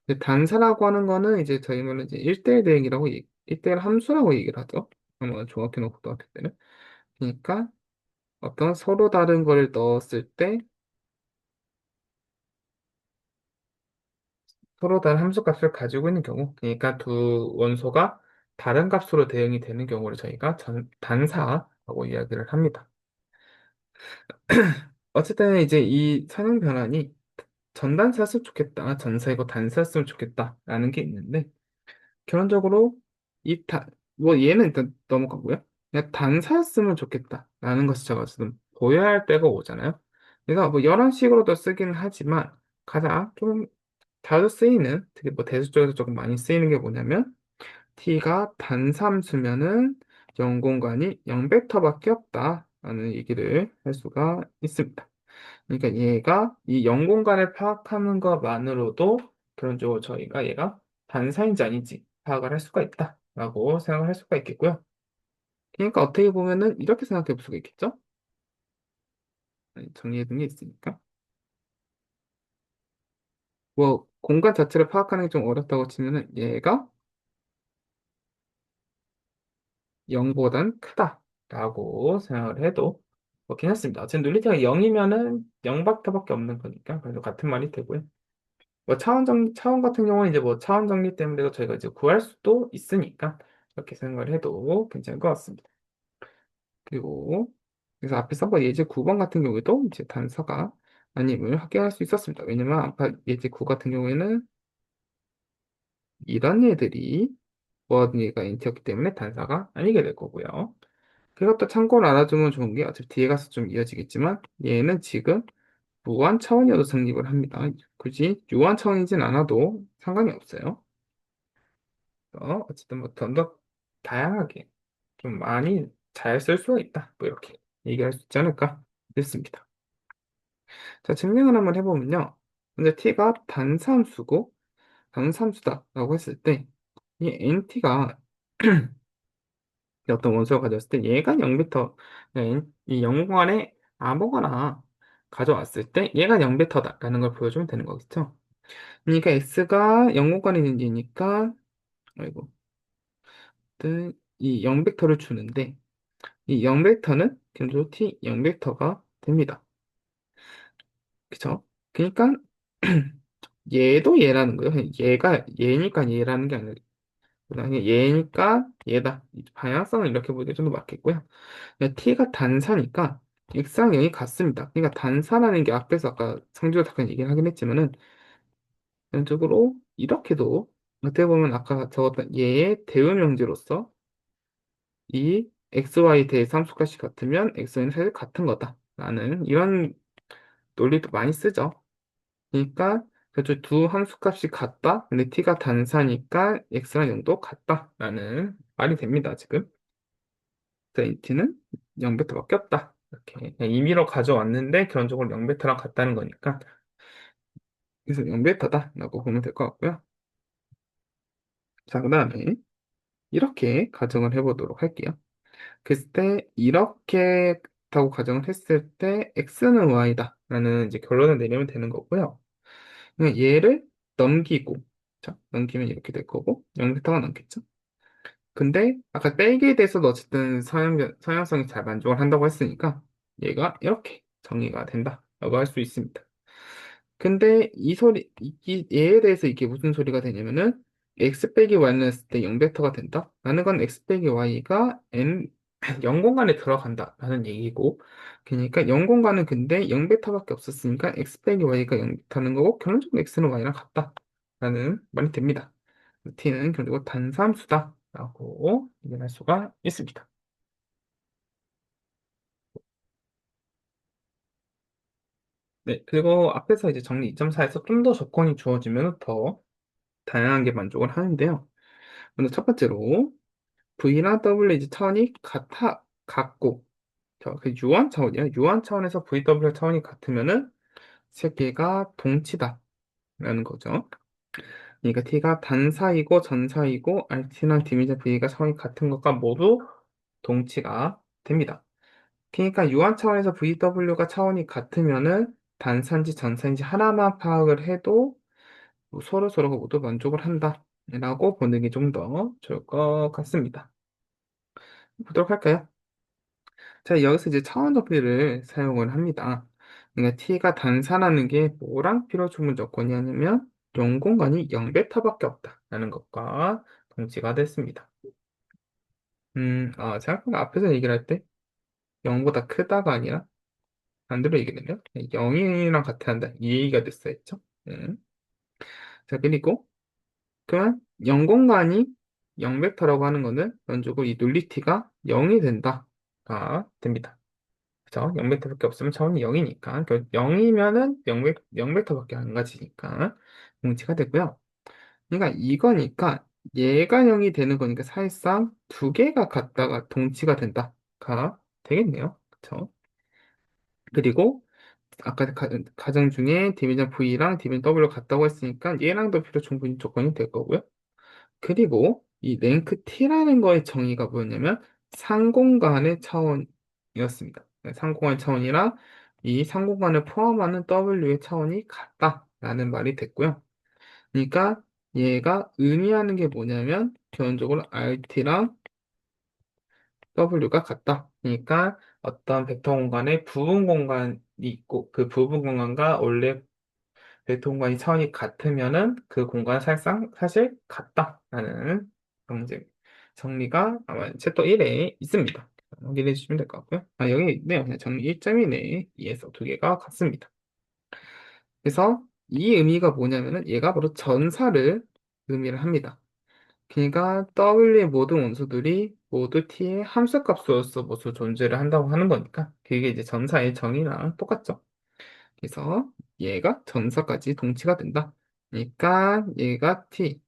근데 단사라고 하는 거는 이제 저희 말로 이제 1대1 대응이라고 1대1 함수라고 얘기를 하죠. 한번 정확히 놓고 고등학교 때는. 그러니까 어떤 서로 다른 걸 넣었을 때 서로 다른 함수값을 가지고 있는 경우, 그러니까 두 원소가 다른 값으로 대응이 되는 경우를 저희가 단사라고 이야기를 합니다. 어쨌든 이제 이 선형 변환이 전단사였으면 좋겠다, 전사이고 단사였으면 좋겠다라는 게 있는데, 결론적으로 뭐 얘는 일단 넘어가고요. 그냥 단사였으면 좋겠다라는 것이 제가 지금 보여야 할 때가 오잖아요. 그래서 뭐 여러 식으로도 쓰기는 하지만 가장 좀 자주 쓰이는, 특히 뭐 대수 쪽에서 조금 많이 쓰이는 게 뭐냐면 t가 단삼수면은 0공간이 0벡터밖에 없다라는 얘기를 할 수가 있습니다. 그러니까 얘가 이 0공간을 파악하는 것만으로도 결론적으로 저희가 얘가 단사인지 아닌지 파악을 할 수가 있다라고 생각할 수가 있겠고요. 그러니까 어떻게 보면은 이렇게 생각해 볼 수가 있겠죠? 정리해 둔 게 있으니까. 뭐 공간 자체를 파악하는 게 좀 어렵다고 치면은 얘가 0보단 크다라고 생각을 해도 괜찮습니다. 어쨌든 논리티가 0이면은 0박터밖에 없는 거니까 그래서 같은 말이 되고요. 차원 같은 경우는 이제 차원 정리 때문에도 저희가 이제 구할 수도 있으니까 이렇게 생각을 해도 괜찮을 것 같습니다. 그리고 그래서 앞에 선거 예제 9번 같은 경우에도 이제 단서가 아님을 확인할 수 있었습니다. 왜냐면 아까 예제 9 같은 경우에는 이런 예들이 보아둥이가 인트였기 때문에 단서가 아니게 될 거고요. 그것도 참고로 알아두면 좋은 게 어차피 뒤에 가서 좀 이어지겠지만 얘는 지금 무한 차원이어도 성립을 합니다. 굳이 유한 차원이진 않아도 상관이 없어요. 어쨌든 좀 더 다양하게 좀 많이 잘 쓸 수가 있다. 이렇게 얘기할 수 있지 않을까 됐습니다. 자, 증명을 한번 해보면요. 먼저 t가 단삼수고 단삼수다라고 했을 때 이 nt가 어떤 원소가 가졌을 때 얘가 0베터 이 영관에 아무거나 가져왔을 때 얘가 0베터다라는 걸 보여주면 되는 거겠죠. 그러니까 x가 0공간에 있는 얘니까 아이고 이 0벡터를 주는데 이 0벡터는 견조 t 0벡터가 됩니다. 그쵸? 그러니까 얘도 얘라는 거예요. 얘가 얘니까 얘라는 게 아니라 그냥 얘니까 얘다. 방향성을 이렇게 보는 게 좀 더 맞겠고요. t가 단사니까 x랑 0이 같습니다. 그러니까 단사라는 게 앞에서 아까 상주가 잠깐 얘기를 하긴 했지만은 전적으로 이렇게도 어떻게 보면 아까 적었던 얘의 대응명제로서 이 xy 대함수값이 같으면 xy는 사실 같은 거다라는 이런 논리도 많이 쓰죠. 그러니까 그두 함수값이 같다. 근데 t가 단사니까 x랑 0도 같다라는 말이 됩니다. 지금. 그래서 이 t는 0베터밖에 없다. 이렇게 그냥 임의로 가져왔는데 기본적으로 0베터랑 같다는 거니까 그래서 0베터다라고 보면 될 것 같고요. 자, 그 다음에 이렇게 가정을 해보도록 할게요. 그랬을 때 이렇게 다고 가정을 했을 때 x는 y다 라는 이제 결론을 내리면 되는 거고요. 그냥 얘를 넘기고 자, 넘기면 이렇게 될 거고 0베터가 넘겠죠. 근데 아까 빼기에 대해서도 어쨌든 서양성이 잘 만족을 한다고 했으니까 얘가 이렇게 정의가 된다라고 할 수 있습니다. 근데 얘에 대해서 이게 무슨 소리가 되냐면은 x 빼기 y는 했을 때 0벡터가 된다? 라는 건 x 빼기 y가 n 0공간에 들어간다라는 얘기고 그러니까 0공간은 근데 0벡터밖에 없었으니까 x 빼기 y가 0벡터는 거고 결론적으로 x는 y랑 같다라는 말이 됩니다. t는 결국 단삼수다라고 얘기할 수가 있습니다. 네, 그리고 앞에서 이제 정리 2.4에서 좀 더 조건이 주어지면 더 다양한 게 만족을 하는데요. 먼저 첫 번째로 V랑 W 이제 차원이 같고 그 유한 차원이야. 유한 차원에서 VW 차원이 같으면은 세 개가 동치다라는 거죠. 그러니까 T가 단사이고 전사이고 RT랑 디미저 V가 차원이 같은 것과 모두 동치가 됩니다. 그러니까 유한 차원에서 VW가 차원이 같으면은 단사인지 전사인지 하나만 파악을 해도 뭐 서로가 모두 만족을 한다라고 보는 게 좀 더 좋을 것 같습니다. 보도록 할까요? 자, 여기서 이제 차원 접비를 사용을 합니다. 그러니까 t가 단사라는 게 뭐랑 필요 충분 조건이 아니면 0공간이 0베타밖에 없다라는 것과 동치가 됐습니다. 생각보다 앞에서 얘기를 할 때 0보다 크다가 아니라 반대로 얘기되면 0이랑 같아야 한다. 이 얘기가 됐어 했죠. 자, 그리고 그러면 0공간이 0벡터라고 하는 거는 연속으로 이 눌리티가 0이 된다가 됩니다. 그죠? 0벡터밖에 없으면 차원이 0이니까 0이면은 0벡터밖에 안 가지니까 공치가 되고요. 그러니까 이거니까 얘가 0이 되는 거니까 사실상 두 개가 같다가 동치가 된다가 되겠네요. 그쵸? 그리고 아까 가정 중에 디비전 V랑 디비전 W 같다고 했으니까 얘랑도 필요 충분히 조건이 될 거고요. 그리고 이 랭크 T라는 거의 정의가 뭐였냐면 상공간의 차원이었습니다. 상공간의 차원이라 이 상공간을 포함하는 W의 차원이 같다라는 말이 됐고요. 그러니까 얘가 의미하는 게 뭐냐면 기본적으로 RT랑 W가 같다. 그러니까 어떤 벡터 공간에 부분 공간이 있고 그 부분 공간과 원래 벡터 공간이 차원이 같으면은 그 공간은 사실상 사실 같다라는 정제 정리가 아마 챕터 1에 있습니다. 확인해 주시면 될 것 같고요. 아, 여기 있네요. 그냥 정리 1.1에 2에서 두 개가 같습니다. 그래서 이 의미가 뭐냐면은 얘가 바로 전사를 의미를 합니다. 그러니까 W의 모든 원소들이 모두 T의 함수값으로서 모두 존재를 한다고 하는 거니까 그게 이제 전사의 정의랑 똑같죠. 그래서 얘가 전사까지 동치가 된다. 그러니까 얘가 T,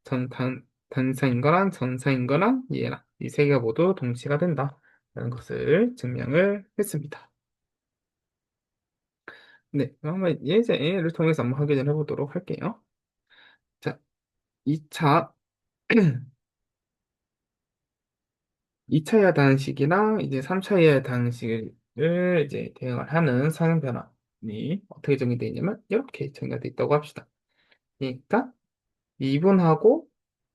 단사인 거랑 전사인 거랑 얘랑 이 세 개가 모두 동치가 된다. 라는 것을 증명을 했습니다. 네, 그럼 한번 예를 통해서 한번 확인을 해보도록 할게요. 자, 2차, 2차 야단식이랑 이제 3차 야단식을 이제 대응을 하는 상형 변환이 어떻게 정의되어 있냐면 이렇게 정의가 되어 있다고 합시다. 그러니까 미분하고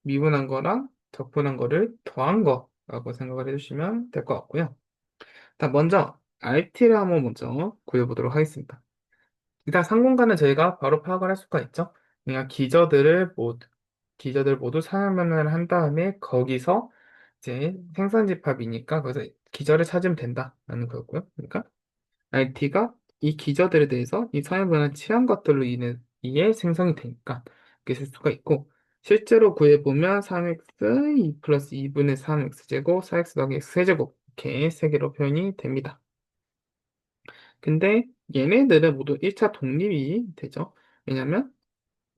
미분한 거랑 적분한 거를 더한 거라고 생각을 해주시면 될 것 같고요. 자, 먼저 RT를 한번 먼저 구해보도록 하겠습니다. 일단 상공간은 저희가 바로 파악을 할 수가 있죠. 그러니까 기저들 모두 상향변환을 한 다음에 거기서 이제 생산집합이니까 거기서 기저를 찾으면 된다라는 거고요. 그러니까 RT가 이 기저들에 대해서 이 상향변환 취한 것들로 이에 생성이 되니까 그렇게 쓸 수가 있고 실제로 구해보면 3x 2 플러스 2분의 3x 제곱 4x 더하기 x 세제곱 이렇게 세 개로 표현이 됩니다. 근데 얘네들은 모두 1차 독립이 되죠. 왜냐면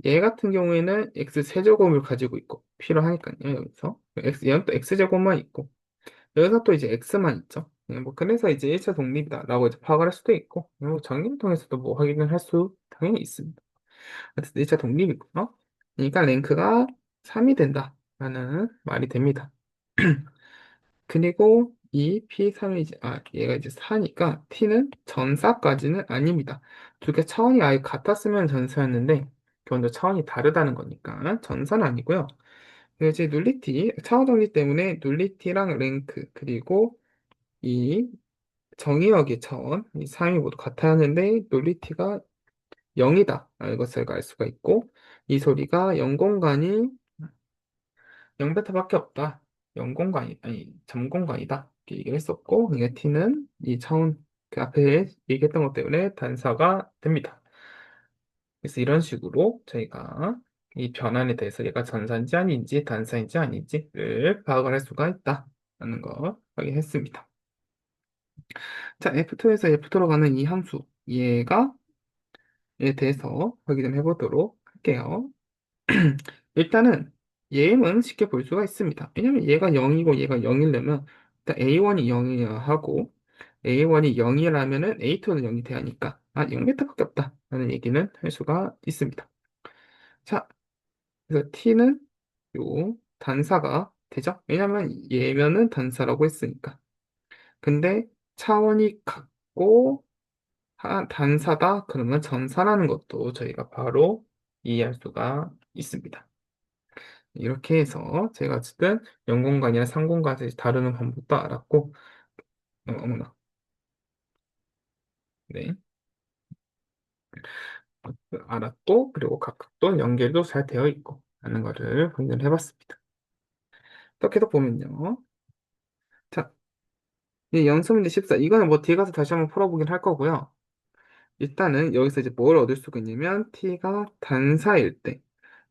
얘 같은 경우에는 x 세제곱을 가지고 있고 필요하니까요. 여기서 얘는 또 x 제곱만 있고 여기서 또 이제 x만 있죠. 뭐 그래서 이제 1차 독립이다라고 이제 파악을 할 수도 있고 뭐 정리를 통해서도 뭐 확인을 할 수 당연히 있습니다. 어쨌든 1차 독립이고요. 그러니까 랭크가 3이 된다라는 말이 됩니다. 그리고 이 P3이 얘가 이제 4니까 T는 전사까지는 아닙니다. 두 개 차원이 아예 같았으면 전사였는데 그건 또 차원이 다르다는 거니까 전사는 아니고요. 그리고 이제 눌리티, 차원 정리 때문에 눌리티랑 랭크 그리고 이 정의역의 차원, 이 3이 모두 같아야 하는데 눌리티가 0이다. 라는 것을 알 수가 있고 이 소리가 0공간이 0베타밖에 없다. 0공간이 아니 점공간이다. 이렇게 얘기를 했었고 그러니까 t는 이 차원 그 앞에 얘기했던 것 때문에 단사가 됩니다. 그래서 이런 식으로 저희가 이 변환에 대해서 얘가 전사인지 아닌지 단사인지 아닌지를 파악을 할 수가 있다라는 거 확인했습니다. 자, F2에서 F2로 가는 이 함수 얘가 에 대해서 확인을 해보도록 할게요. 일단은 얘는 쉽게 볼 수가 있습니다. 왜냐면 얘가 0이고 얘가 0이려면 일단 A1이 0이어야 하고 A1이 0이라면은 A2는 0이 돼야 하니까 0m밖에 없다 라는 얘기는 할 수가 있습니다. 자, 그래서 T는 요 단사가 되죠? 왜냐면 얘면은 단사라고 했으니까. 근데 차원이 같고 단사다 그러면 전사라는 것도 저희가 바로 이해할 수가 있습니다. 이렇게 해서 제가 어쨌든 0공간이나 3공간을 다루는 방법도 알았고, 어머나, 네, 알았고, 그리고 각각도 연결도 잘 되어 있고, 하는 거를 확인을 해봤습니다. 또 계속 보면요. 자, 이 연습문제 14. 이거는 뭐 뒤에 가서 다시 한번 풀어보긴 할 거고요. 일단은 여기서 이제 뭘 얻을 수가 있냐면, t가 단사일 때,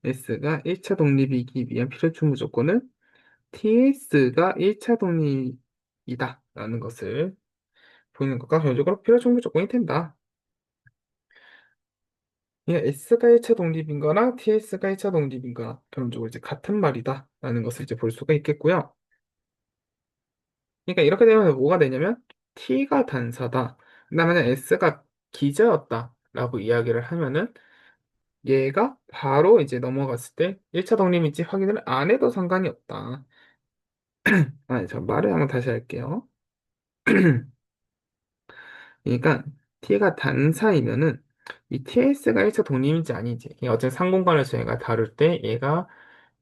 s가 1차 독립이기 위한 필요충 무조건은 TS가 1차 독립이다. 라는 것을 보이는 것과 결과적으로 필요충분 조건이 된다. 이 S가 1차 독립인 거나 TS가 1차 독립인 거나 결론적으로 이제 같은 말이다. 라는 것을 이제 볼 수가 있겠고요. 그러니까 이렇게 되면 뭐가 되냐면 T가 단사다. 그다음에 S가 기저였다. 라고 이야기를 하면은 얘가 바로 이제 넘어갔을 때 1차 독립인지 확인을 안 해도 상관이 없다. 저 말을 한번 다시 할게요. 그러니까 T가 단사이면은 이 TS가 1차 독립인지 아닌지 어쨌든 상공간을 저희가 다룰 때 얘가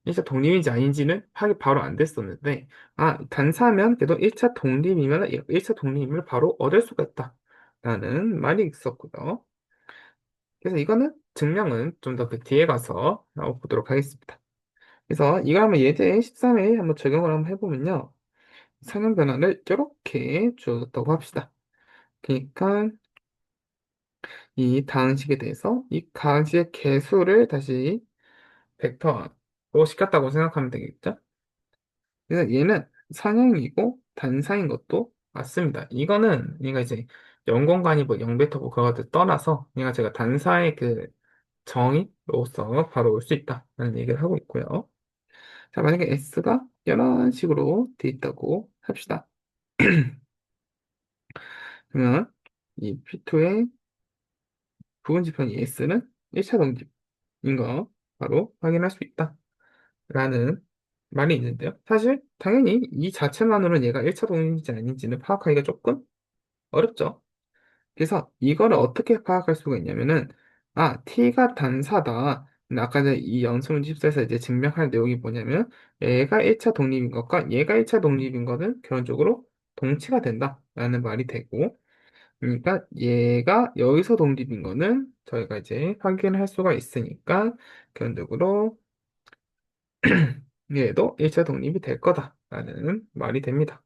1차 독립인지 아닌지는 파악이 바로 안 됐었는데, 아, 단사면 그래도 1차 독립이면 1차 독립임을 바로 얻을 수가 있다. 라는 말이 있었고요. 그래서 이거는 증명은 좀 더 그 뒤에 가서 나와보도록 하겠습니다. 그래서 이걸 한번 예제 13에 한번 적용을 한번 해보면요. 상형 변화를 이렇게 주었다고 합시다. 그러니까 이 다항식에 대해서 이 다항식의 개수를 다시 벡터로 시켰다고 생각하면 되겠죠? 그래서 얘는 상형이고 단사인 것도 맞습니다. 이거는 얘가 이제 0공간이 뭐 0벡터고 그거를 떠나서 얘가 제가 단사의 그 정의로서 바로 올 수 있다라는 얘기를 하고 있고요. 자, 만약에 S가 이런 식으로 돼 있다고 합시다. 그러면 이 P2의 부분지편 S는 1차 동집인 거 바로 확인할 수 있다라는 말이 있는데요. 사실 당연히 이 자체만으로는 얘가 1차 동집인지 아닌지는 파악하기가 조금 어렵죠. 그래서 이거를 어떻게 파악할 수가 있냐면은 아, T가 단사다. 근데 아까 전에 이 영수문 집사에서 이제 증명할 내용이 뭐냐면 얘가 1차 독립인 것과 얘가 1차 독립인 거는 결론적으로 동치가 된다라는 말이 되고 그러니까 얘가 여기서 독립인 거는 저희가 이제 확인할 수가 있으니까 결론적으로 얘도 1차 독립이 될 거다라는 말이 됩니다.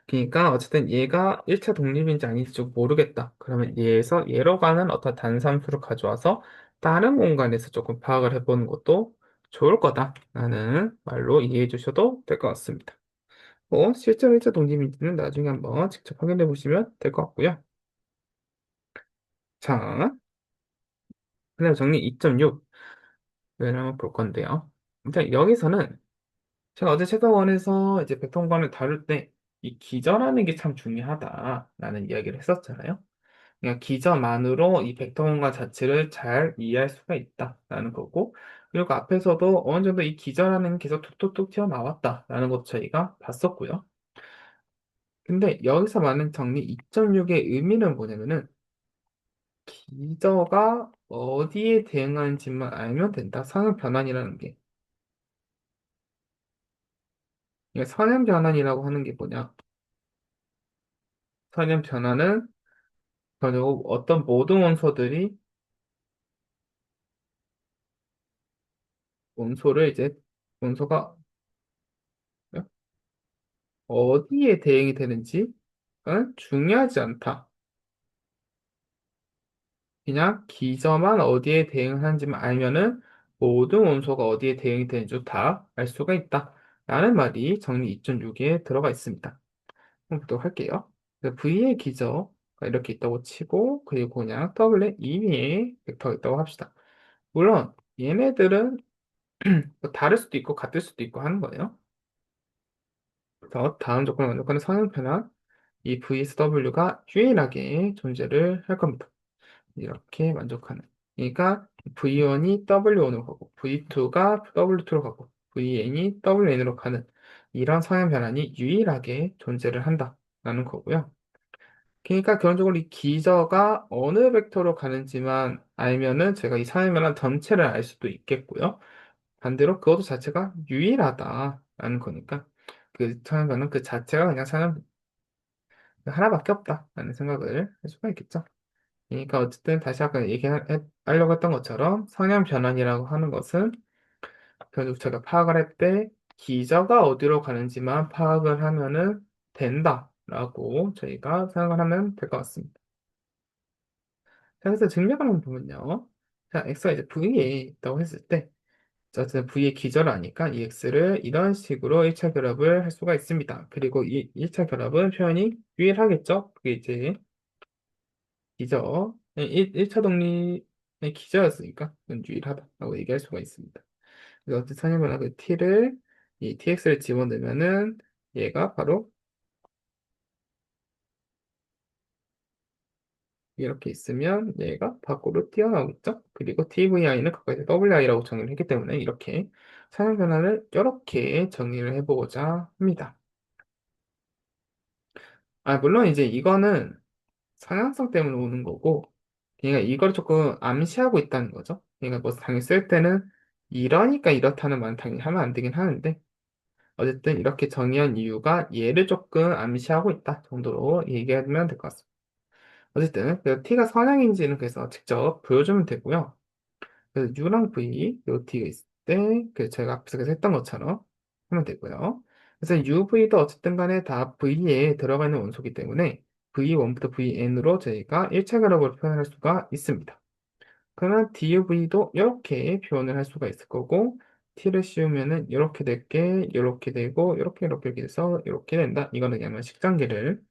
그러니까 어쨌든 얘가 1차 독립인지 아닌지 좀 모르겠다. 그러면 얘에서 얘로 가는 어떤 단상수를 가져와서 다른 공간에서 조금 파악을 해보는 것도 좋을 거다라는 말로 이해해 주셔도 될 것 같습니다. 실제로 1차 독립인지는 나중에 한번 직접 확인해 보시면 될 것 같고요. 자, 그다음 정리 2.6 한번 볼 건데요. 일단 여기서는 제가 어제 챕터1에서 이제 백통관을 다룰 때 이 기저라는 게 참 중요하다라는 이야기를 했었잖아요. 그냥 기저만으로 이 벡터 공간 자체를 잘 이해할 수가 있다라는 거고, 그리고 앞에서도 어느 정도 이 기저라는 게 계속 툭툭툭 튀어나왔다라는 것도 저희가 봤었고요. 근데 여기서 말하는 정리 2.6의 의미는 뭐냐면은 기저가 어디에 대응하는지만 알면 된다. 상응 변환이라는 게. 그러니까 선형 변환이라고 하는 게 뭐냐? 선형 변환은 결국 어떤 모든 원소들이 원소를 이제 원소가 어디에 대응이 되는지 중요하지 않다. 그냥 기저만 어디에 대응하는지만 알면은 모든 원소가 어디에 대응이 되는지 다 알 수가 있다. 라는 말이 정리 2.6에 들어가 있습니다. 한번 보도록 할게요. V의 기저가 이렇게 있다고 치고 그리고 그냥 W의 임의의 벡터가 있다고 합시다. 물론 얘네들은 뭐 다를 수도 있고 같을 수도 있고 하는 거예요. 그래서 다음 조건을 만족하는 성형편한 이 VSW가 유일하게 존재를 할 겁니다. 이렇게 만족하는. 그러니까 V1이 W1으로 가고, V2가 W2로 가고, VN이 WN으로 가는 이런 성형 변환이 유일하게 존재를 한다라는 거고요. 그러니까 결론적으로 이 기저가 어느 벡터로 가는지만 알면은 제가 이 성형 변환 전체를 알 수도 있겠고요. 반대로 그것도 자체가 유일하다라는 거니까 그 성형 변환 그 자체가 그냥 성형 하나밖에 없다라는 생각을 할 수가 있겠죠. 그러니까 어쨌든 다시 아까 얘기하려고 했던 것처럼 성향 변환이라고 하는 것은 결국 제가 파악을 할 때 기저가 어디로 가는지만 파악을 하면은 된다라고 저희가 생각을 하면 될 것 같습니다. 자, 그래서 증명을 한번 보면요. 자, x가 이제 v에 있다고 했을 때 자, 어쨌든 v의 기저를 아니까 이 x를 이런 식으로 1차 결합을 할 수가 있습니다. 그리고 이 1차 결합은 표현이 유일하겠죠? 그게 이제 기저, 1차 독립의 기저였으니까 그건 유일하다라고 얘기할 수가 있습니다. 그래서 어쨌든 상해변화 그 t를 이 tx를 집어넣으면은 얘가 바로 이렇게 있으면 얘가 밖으로 튀어나오겠죠? 그리고 tvi는 가까이서 wi라고 정의를 했기 때문에 이렇게 상해변화를 이렇게 정의를 해보고자 합니다. 아, 물론 이제 이거는 상향성 때문에 오는 거고, 그러니까 이걸 조금 암시하고 있다는 거죠. 그러니까 뭐 당연히 쓸 때는 이러니까 이렇다는 말은 당연히 하면 안 되긴 하는데, 어쨌든 이렇게 정의한 이유가 얘를 조금 암시하고 있다 정도로 얘기하면 될 것 같습니다. 어쨌든 그 t가 선형인지는 그래서 직접 보여주면 되고요. 그래서 U랑 V, 요 T가 있을 때, 그 제가 앞에서 계속 했던 것처럼 하면 되고요. 그래서 UV도 어쨌든 간에 다 V에 들어가 있는 원소이기 때문에 V1부터 Vn으로 저희가 일차 그룹으로 표현할 수가 있습니다. 그러면 DUV도 이렇게 표현을 할 수가 있을 거고, T를 씌우면은 이렇게 될게 이렇게 되고, 이렇게 돼서 이렇게 된다. 이거는 그냥 식전개를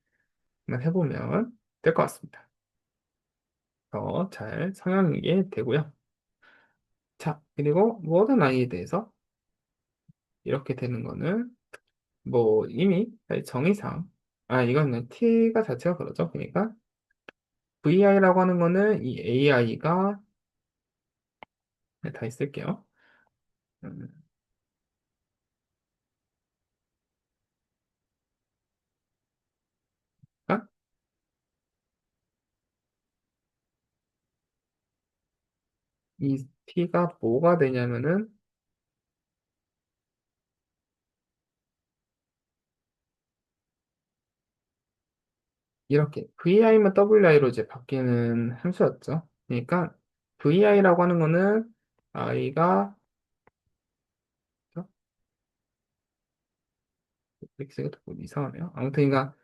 해보면 될 것 같습니다. 더 잘 성형이 되고요. 자, 그리고 모든 i에 대해서 이렇게 되는 거는 뭐 이미 정의상 이거는 t가 자체가 그러죠. 그러니까 vi라고 하는 거는 이 ai가 다 있을게요. 음, 그러니까 이 t가 뭐가 되냐면은 이렇게 vi만 wi로 이제 바뀌는 함수였죠. 그러니까 vi라고 하는 거는 i가 x가 좀 이상하네요. 아무튼 그러니까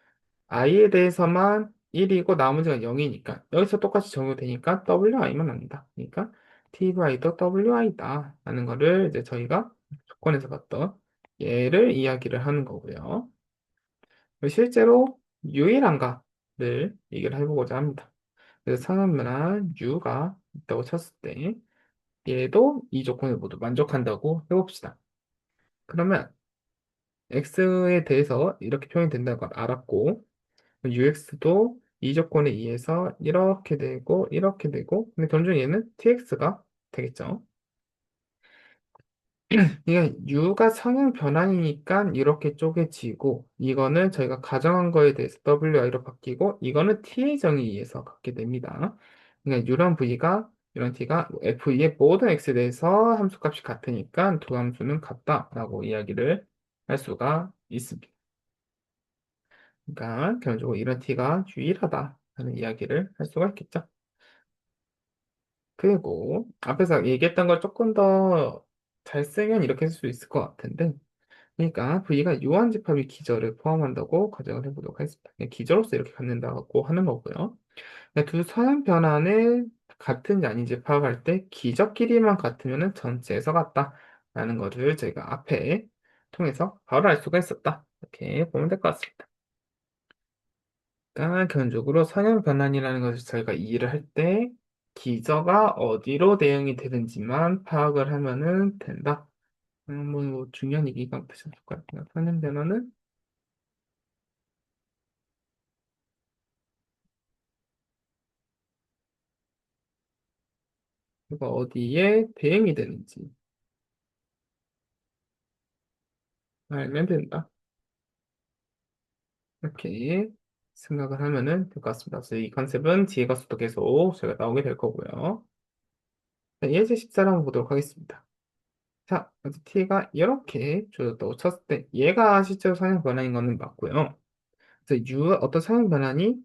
i에 대해서만 1이고 나머지가 0이니까 여기서 똑같이 적용되니까 wi만 납니다. 그러니까 t 바이더 wi다 라는 거를 이제 저희가 조건에서 봤던 얘를 이야기를 하는 거고요. 실제로 유일한가를 얘기를 해보고자 합니다. 그래서 상한면한 u가 있다고 쳤을 때 얘도 이 조건을 모두 만족한다고 해봅시다. 그러면 x에 대해서 이렇게 표현이 된다는 걸 알았고 UX도 이 조건에 의해서 이렇게 되고, 근데 결국 얘는 TX가 되겠죠. 그러니까 U가 성형 변환이니까 이렇게 쪼개지고, 이거는 저희가 가정한 거에 대해서 WI로 바뀌고, 이거는 T의 정의에 의해서 갖게 됩니다. 그러니까 U랑 V가, 이런 T가 V의 모든 X에 대해서 함수값이 같으니까 두 함수는 같다라고 이야기를 할 수가 있습니다. 그러니까 결국적으로 이런 T가 유일하다라는 이야기를 할 수가 있겠죠. 그리고 앞에서 얘기했던 걸 조금 더 잘 쓰면 이렇게 쓸 수 있을 것 같은데, 그러니까 V가 유한집합이 기저를 포함한다고 가정을 해보도록 하겠습니다. 그냥 기저로서 이렇게 갖는다고 하는 거고요. 그러니까 두 선형 변환을 같은지 아닌지 파악할 때 기저끼리만 같으면 전체에서 같다라는 것을 저희가 앞에 통해서 바로 알 수가 있었다. 이렇게 보면 될 것 같습니다. 그러니까 기본적으로 선형 변환이라는 것을 저희가 이해를 할 때 기저가 어디로 대응이 되는지만 파악을 하면은 된다. 뭐 중요한 얘기가 되지 않을까요? 선형 변환은 그가 어디에 대응이 되는지 알면 된다. 이렇게 생각을 하면은 될 것 같습니다. 그래서 이 컨셉은 뒤에 가서도 계속 제가 나오게 될 거고요. 자, 예제 14를 한번 보도록 하겠습니다. 자, 그래서 t가 이렇게 줘졌다고 쳤을 때 얘가 실제로 선형 변환인 거는 맞고요. 그래서 U 어떤 상형 변환이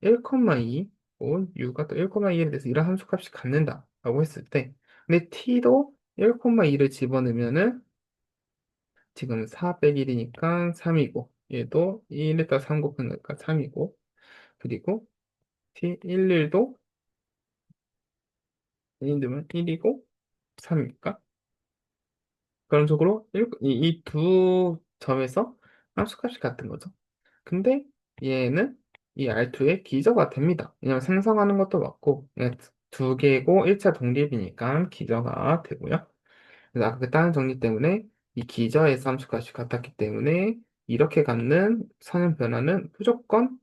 1,2 U가 또 1,2에 대해서 이런 함수값이 갖는다라고 했을 때 근데 T도 1,2를 집어넣으면은 지금 4 빼기 1이니까 3이고 얘도 1에다 3 곱한 거니까 3이고 그리고 T11도 1 넣으면 1이고 3이니까 그런 식으로 이 두 점에서 함수값이 같은 거죠. 근데 얘는 이 R2의 기저가 됩니다. 왜냐면 생성하는 것도 맞고 그냥 두 개고 1차 독립이니까 기저가 되고요. 그래서 아까 그 다른 정리 때문에 이 기저에서 함수값이 같았기 때문에 이렇게 갖는 성형 변화는 무조건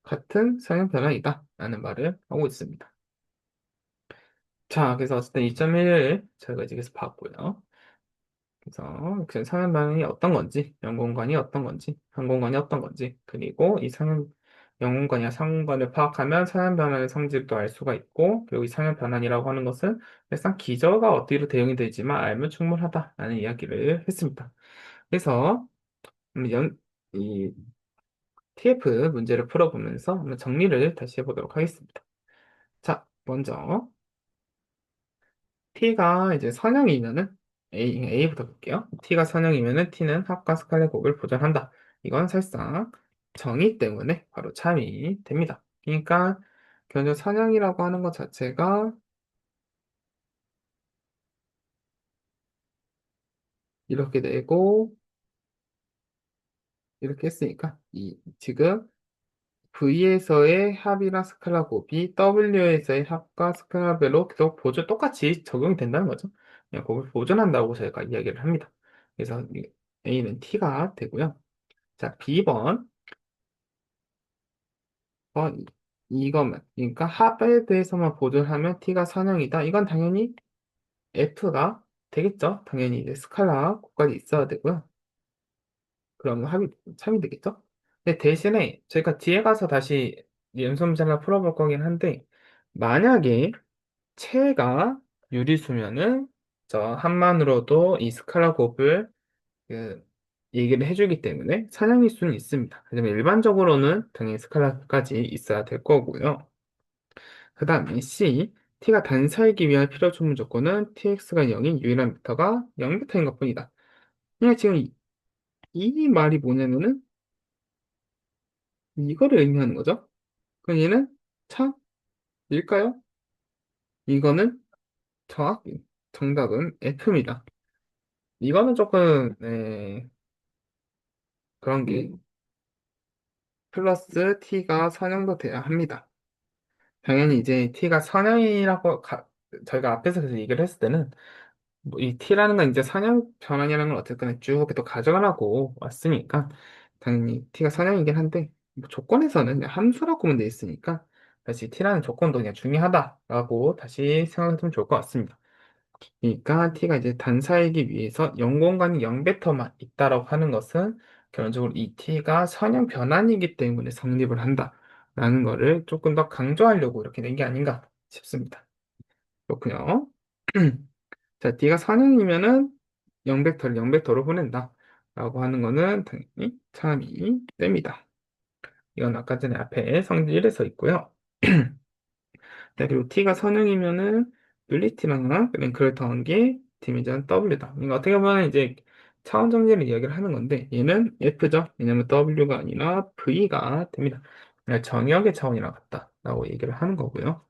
같은 성형 변화이다 라는 말을 하고 있습니다. 자, 그래서 어쨌든 2.1을 저희가 이제 계속 봤고요. 그래서 그 상형 변환이 어떤 건지, 영 공간이 어떤 건지, 한 공간이 어떤 건지, 그리고 이 상형 영혼관이나 상호관을 파악하면 사냥 변환의 성질도 알 수가 있고, 그리고 이 사냥 변환이라고 하는 것은 사실상 기저가 어디로 대응이 되지만 알면 충분하다라는 이야기를 했습니다. 그래서 이 TF 문제를 풀어보면서 한번 정리를 다시 해보도록 하겠습니다. 자, 먼저 T가 이제 선형이면은 A부터 볼게요. T가 선형이면은 T는 합과 스칼렛 곱을 보존한다. 이건 사실상 정의 때문에 바로 참이 됩니다. 그러니까 견적 선형이라고 하는 것 자체가 이렇게 되고 이렇게 했으니까 이 지금 V에서의 합이랑 스칼라 곱이 W에서의 합과 스칼라 곱로 계속 똑같이 적용이 된다는 거죠. 그냥 곱을 보존한다고 저희가 이야기를 합니다. 그래서 A는 T가 되고요. 자, B번. 이것만. 그러니까 합에 대해서만 보존하면 T가 선형이다. 이건 당연히 F가 되겠죠. 당연히 이제 스칼라 곱까지 있어야 되고요. 그러면 합이 참이 되겠죠. 근데 대신에 저희가 뒤에 가서 다시 연속 문제를 풀어볼 거긴 한데 만약에 체가 유리수면은 저 합만으로도 이 스칼라 곱을 그 얘기를 해주기 때문에 선형일 수는 있습니다. 하지만 일반적으로는 당연히 스칼라까지 있어야 될 거고요. 그 다음에 C, t가 단사이기 위한 필요 충분 조건은 tx가 0인 유일한 벡터가 0벡터인 것뿐이다. 그냥 지금 이 말이 뭐냐면은 이거를 의미하는 거죠. 그럼 얘는 차일까요? 이거는 정확히 정답은 F입니다. 이거는 조금 그런 게 플러스 t가 선형도 돼야 합니다. 당연히 이제 t가 선형이라고 저희가 앞에서 계속 얘기를 했을 때는 뭐이 t라는 건 이제 선형 변환이라는 걸 어쨌든 쭉 또 가져가라고 왔으니까 당연히 t가 선형이긴 한데 뭐 조건에서는 그냥 함수라고 보면 돼 있으니까 다시 t라는 조건도 그냥 중요하다라고 다시 생각해두면 좋을 것 같습니다. 그러니까 t가 이제 단사이기 위해서 0공간이 0벡터만 있다라고 하는 것은 결론적으로 이 t가 선형 변환이기 때문에 성립을 한다라는 거를 조금 더 강조하려고 이렇게 낸 게 아닌가 싶습니다. 그렇군요. 자, t가 선형이면은 0벡터를 0벡터로 보낸다라고 하는 거는 당연히 참이 됩니다. 이건 아까 전에 앞에 성질 1에서 있고요. 네, 그리고 t가 선형이면은 율리티랑 랭크를 더한 게 디미전 W다. 그러니까 어떻게 보면 이제 차원 정리를 이야기를 하는 건데 얘는 F죠. 왜냐면 W가 아니라 V가 됩니다. 그러니까 정역의 차원이랑 같다라고 얘기를 하는 거고요.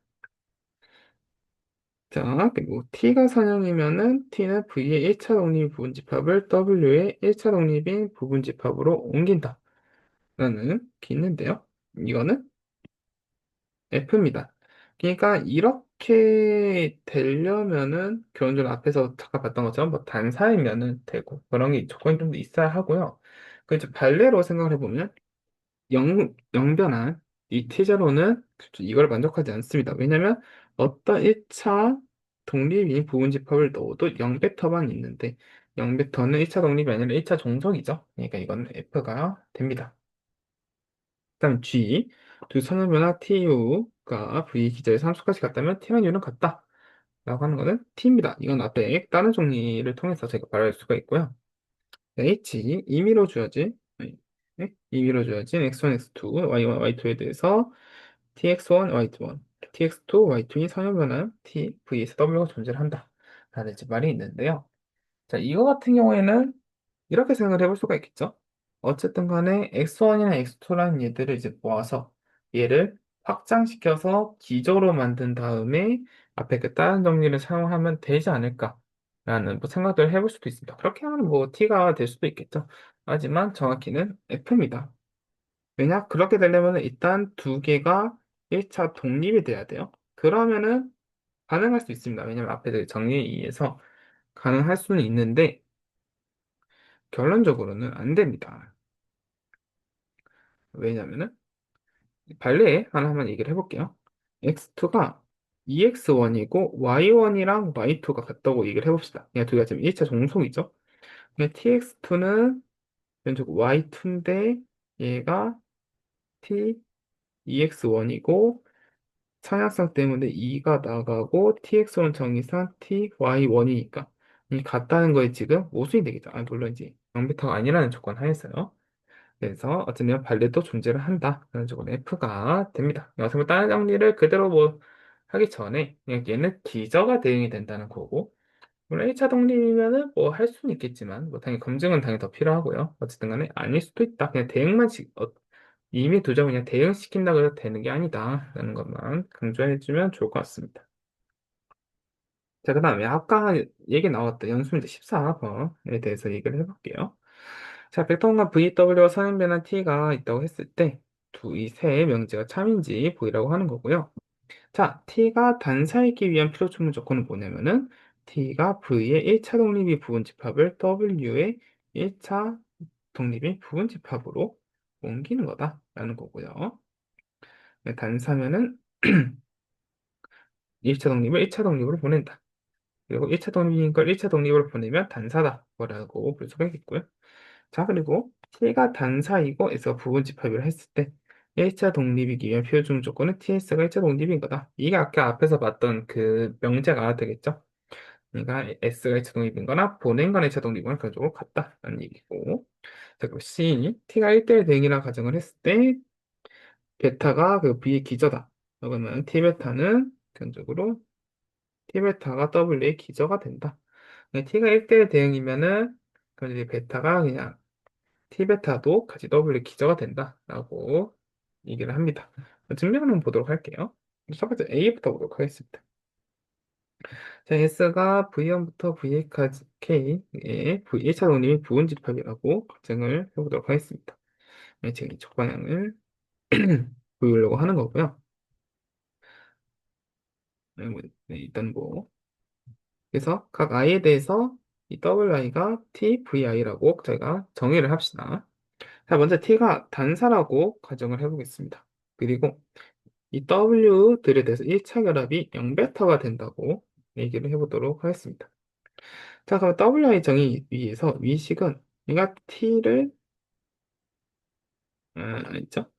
자, 그리고 t가 선형이면은 t는 V의 1차 독립 부분집합을 W의 1차 독립인 부분집합으로 옮긴다. 라는 게 있는데요. 이거는 F입니다. 그러니까 이렇게 되려면은 결혼전 앞에서 잠깐 봤던 것처럼 뭐 단사이면은 되고 그런 게 조건이 좀 더 있어야 하고요. 그 이제 발레로 생각을 해보면 영변한 이 티제로는 이걸 만족하지 않습니다. 왜냐면 어떤 1차 독립인 부분집합을 넣어도 0벡터만 있는데 0벡터는 1차 독립이 아니라 1차 종속이죠. 그러니까 이건 F가 됩니다. 그다음 G 두 선호변화 TU가 V 기저의 함수까지 같다면 T만 U는 같다 라고 하는 거는 T입니다. 이건 앞에 다른 정리를 통해서 제가 말할 수가 있고요. H 임의로 주어진 임의로 주어진 X1, X2, Y1, Y2에 대해서 TX1, Y2, TX2, Y2인 선호변화 T, V에서 W가 존재를 한다 라는 이제 말이 있는데요. 자, 이거 같은 경우에는 이렇게 생각을 해볼 수가 있겠죠. 어쨌든 간에 X1이나 X2라는 얘들을 이제 모아서 얘를 확장시켜서 기저로 만든 다음에 앞에 그 다른 정리를 사용하면 되지 않을까라는 뭐 생각을 해볼 수도 있습니다. 그렇게 하면 뭐 T가 될 수도 있겠죠. 하지만 정확히는 F입니다. 왜냐? 그렇게 되려면 일단 두 개가 1차 독립이 돼야 돼요. 그러면은 가능할 수 있습니다. 왜냐면 앞에 그 정리에 의해서 가능할 수는 있는데 결론적으로는 안 됩니다. 왜냐면은 발레에 하나만 얘기를 해볼게요. x2가 EX1이고 Y1이랑 Y2가 같다고 얘기를 해봅시다. 그냥 두 개가 지금 1차 종속이죠. 그냥 TX2는 왼쪽 Y2인데 얘가 T EX1이고 상향성 때문에 2가 나가고 TX1 정의상 TY1이니까 이 같다는 거에 지금 모순이 되겠죠. 아, 물론 이제 0베타가 아니라는 조건 하에서요. 그래서 어쩌면 반대도 존재를 한다. 그런 조건 F가 됩니다. 여기서 뭐 다른 정리를 그대로 뭐 하기 전에 그냥 얘는 기저가 대응이 된다는 거고 물론 1차 독립이면은 뭐 할 수는 있겠지만 뭐 당연히 검증은 당연히 더 필요하고요. 어쨌든 간에 아닐 수도 있다. 그냥 대응만 이미 두 점 그냥 대응시킨다고 해서 되는 게 아니다. 라는 것만 강조해주면 좋을 것 같습니다. 자, 그 다음에 아까 얘기 나왔던 연수문제 14번에 대해서 얘기를 해볼게요. 자, 벡터공간 VW와 선행 변환 T가 있다고 했을 때 이 세 명제가 참인지 보이라고 하는 거고요. 자, T가 단사이기 위한 필요 충분 조건은 뭐냐면은 T가 V의 1차 독립이 부분 집합을 W의 1차 독립이 부분 집합으로 옮기는 거다라는 거고요. 네, 단사면은 1차 독립을 1차 독립으로 보낸다. 그리고 1차 독립인 걸 1차 독립으로 보내면 단사다. 라고 볼 수가 있겠고요. 자, 그리고 T가 단사이고 에서 부분 집합을 했을 때 1차 독립이기 위한 표준 조건은 TS가 1차 독립인 거다. 이게 아까 앞에서 봤던 그 명제가 되겠죠. 그러니까 S가 1차 독립인 거나 보낸 건 1차 독립은 그쪽으로 같다라는 얘기고. 자, 그리고 C, T가 1대1 대응이라 가정을 했을 때 베타가 그 B의 기저다. 그러면 T베타는 기본적으로 T베타가 W의 기저가 된다. T가 1대1 대응이면은 그럼 이제 베타가 그냥 T베타도 같이 W의 기저가 된다라고 얘기를 합니다. 증명을 한번 보도록 할게요. 첫 번째 A부터 보도록 하겠습니다. 자, S가 V1부터 V까지 K의 1차 독립이 부분 집합이라고 가정을 해보도록 하겠습니다. 네, 지금 이쪽 방향을 보이려고 하는 거고요. 네, 일단 뭐 그래서 각 i에 대해서 이 wi가 tvi라고 저희가 정의를 합시다. 자, 먼저 t가 단사라고 가정을 해보겠습니다. 그리고 이 w들에 대해서 1차 결합이 0베타가 된다고 얘기를 해보도록 하겠습니다. 자, 그럼 wi 정의 위에서 위식은 얘가 t를 있죠?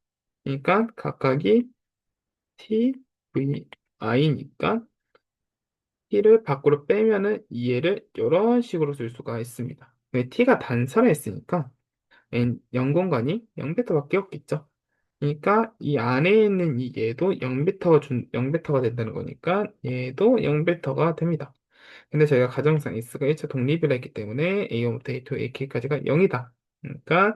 그러니까 각각이 tvi니까 t를 밖으로 빼면은 얘를 이런 식으로 쓸 수가 있습니다. 왜 t가 단사라 했으니까 공간이 0베타밖에 없겠죠. 그러니까 이 안에 있는 이 얘도 0베타가 된다는 거니까 얘도 0베타가 됩니다. 근데 저희가 가정상 S가 1차 독립이라 했기 때문에 A1부터 A2, AK까지가 0이다. 그러니까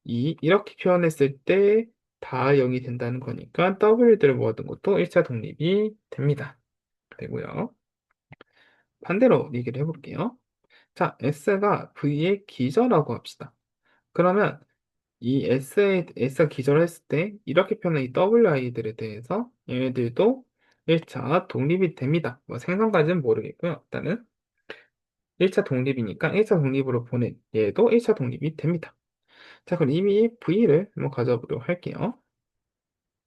이렇게 표현했을 때 다 0이 된다는 거니까 W들을 모아둔 것도 1차 독립이 됩니다. 되고요. 반대로 얘기를 해볼게요. 자, S가 V의 기저라고 합시다. 그러면 이 S가 기저를 했을 때 이렇게 표현한 이 WI들에 대해서 얘네들도 1차 독립이 됩니다. 뭐 생성까지는 모르겠고요. 일단은 1차 독립이니까 1차 독립으로 보낸 얘도 1차 독립이 됩니다. 자, 그럼 이미 V를 한번 가져보도록 할게요.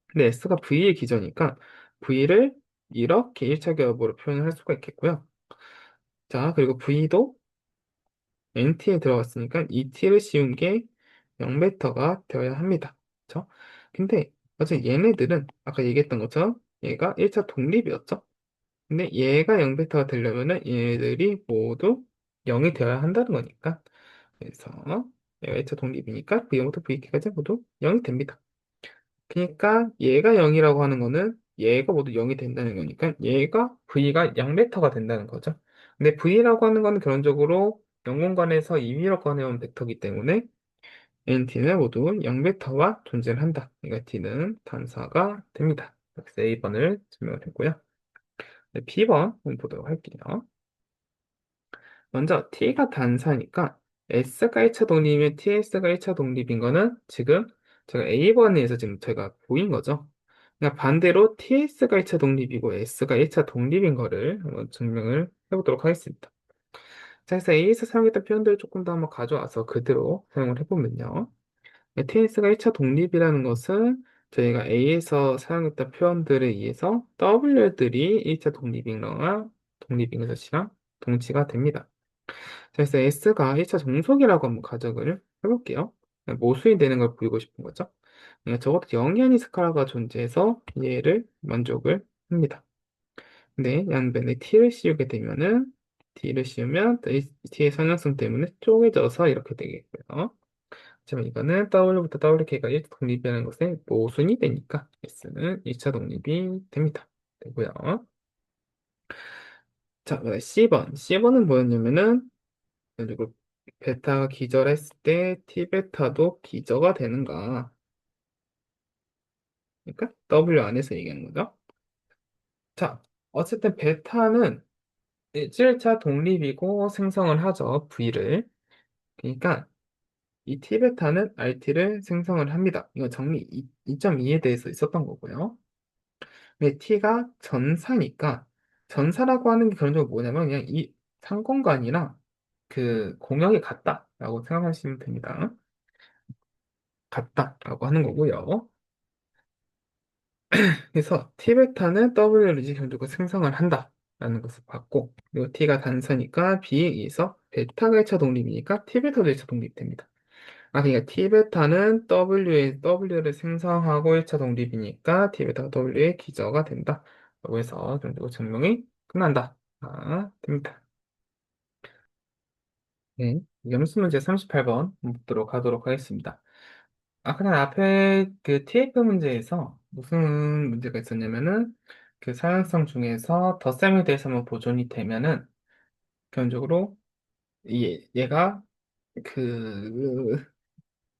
근데 S가 V의 기저니까 V를 이렇게 1차 기업으로 표현을 할 수가 있겠고요. 자, 그리고 V도 NT에 들어갔으니까 이 T를 씌운 게 0베터가 되어야 합니다. 그쵸? 근데 어차피 얘네들은 아까 얘기했던 것처럼 얘가 1차 독립이었죠? 근데 얘가 0베터가 되려면은 얘네들이 모두 0이 되어야 한다는 거니까 그래서 얘가 1차 독립이니까 V0부터 Vk까지 모두 0이 됩니다. 그러니까 얘가 0이라고 하는 거는 얘가 모두 0이 된다는 거니까 얘가 V가 양벡터가 된다는 거죠. 근데 V라고 하는 거는 결론적으로 0공간에서 임의로 꺼내온 벡터이기 때문에 NT는 모두 0벡터와 존재를 한다. 그러니까 T는 단사가 됩니다. 그래서 A번을 증명을 했고요. 네, B번 한번 보도록 할게요. 먼저 T가 단사니까 S가 1차 독립이면 TS가 1차 독립인 거는 지금 제가 A번에서 지금 제가 보인 거죠. 그러니까 반대로 TS가 1차 독립이고 S가 1차 독립인 거를 한번 증명을 해보도록 하겠습니다. 자, 그래서 A에서 사용했던 표현들을 조금 더 한번 가져와서 그대로 사용을 해보면요. TS가 1차 독립이라는 것은 저희가 A에서 사용했던 표현들에 의해서 W들이 1차 독립인 것이랑 동치가 됩니다. 그래서 S가 1차 종속이라고 한번 가정을 해볼게요. 모순이 되는 걸 보이고 싶은 거죠. 그러니까 적어도 0이 아닌 스칼라가 존재해서 얘를 만족을 합니다. 근데 양변에 t를 씌우게 되면은 t를 씌우면 이 t의 선형성 때문에 쪼개져서 이렇게 되겠고요. 하지만 이거는 W부터 WK가 1차 독립이라는 것의 모순이 되니까 S는 2차 독립이 됩니다. 되고요. 자, 그다음에 C번. C번은 뭐였냐면은 그리고 베타가 기절했을 때 T베타도 기저가 되는가? 그러니까 W 안에서 얘기하는 거죠. 자, 어쨌든 베타는 1차 독립이고 생성을 하죠. V를. 그러니까 이 T베타는 RT를 생성을 합니다. 이거 정리 2.2에 대해서 있었던 거고요. 근데 T가 전사니까 전사라고 하는 게 결론적으로 뭐냐면 그냥 이 상공간이랑 그 공역이 같다라고 생각하시면 됩니다. 같다라고 하는 거고요. 그래서 T베타는 W를 이제 결국은 생성을 한다라는 것을 봤고 그리고 T가 단서니까 B에 의해서 베타가 1차 독립이니까 T베타도 1차 독립됩니다. 아, 그러니까 T베타는 W를 생성하고 1차 독립이니까 T베타가 W의 기저가 된다. 라고 해서 결국 증명이 끝난다. 아, 됩니다. 네. 염수 문제 38번 묻도록 하도록 하겠습니다. 아, 그냥 앞에 그 TF 문제에서 무슨 문제가 있었냐면은 그 사용성 중에서 덧셈에 대해서만 보존이 되면은 기본적으로 얘가 그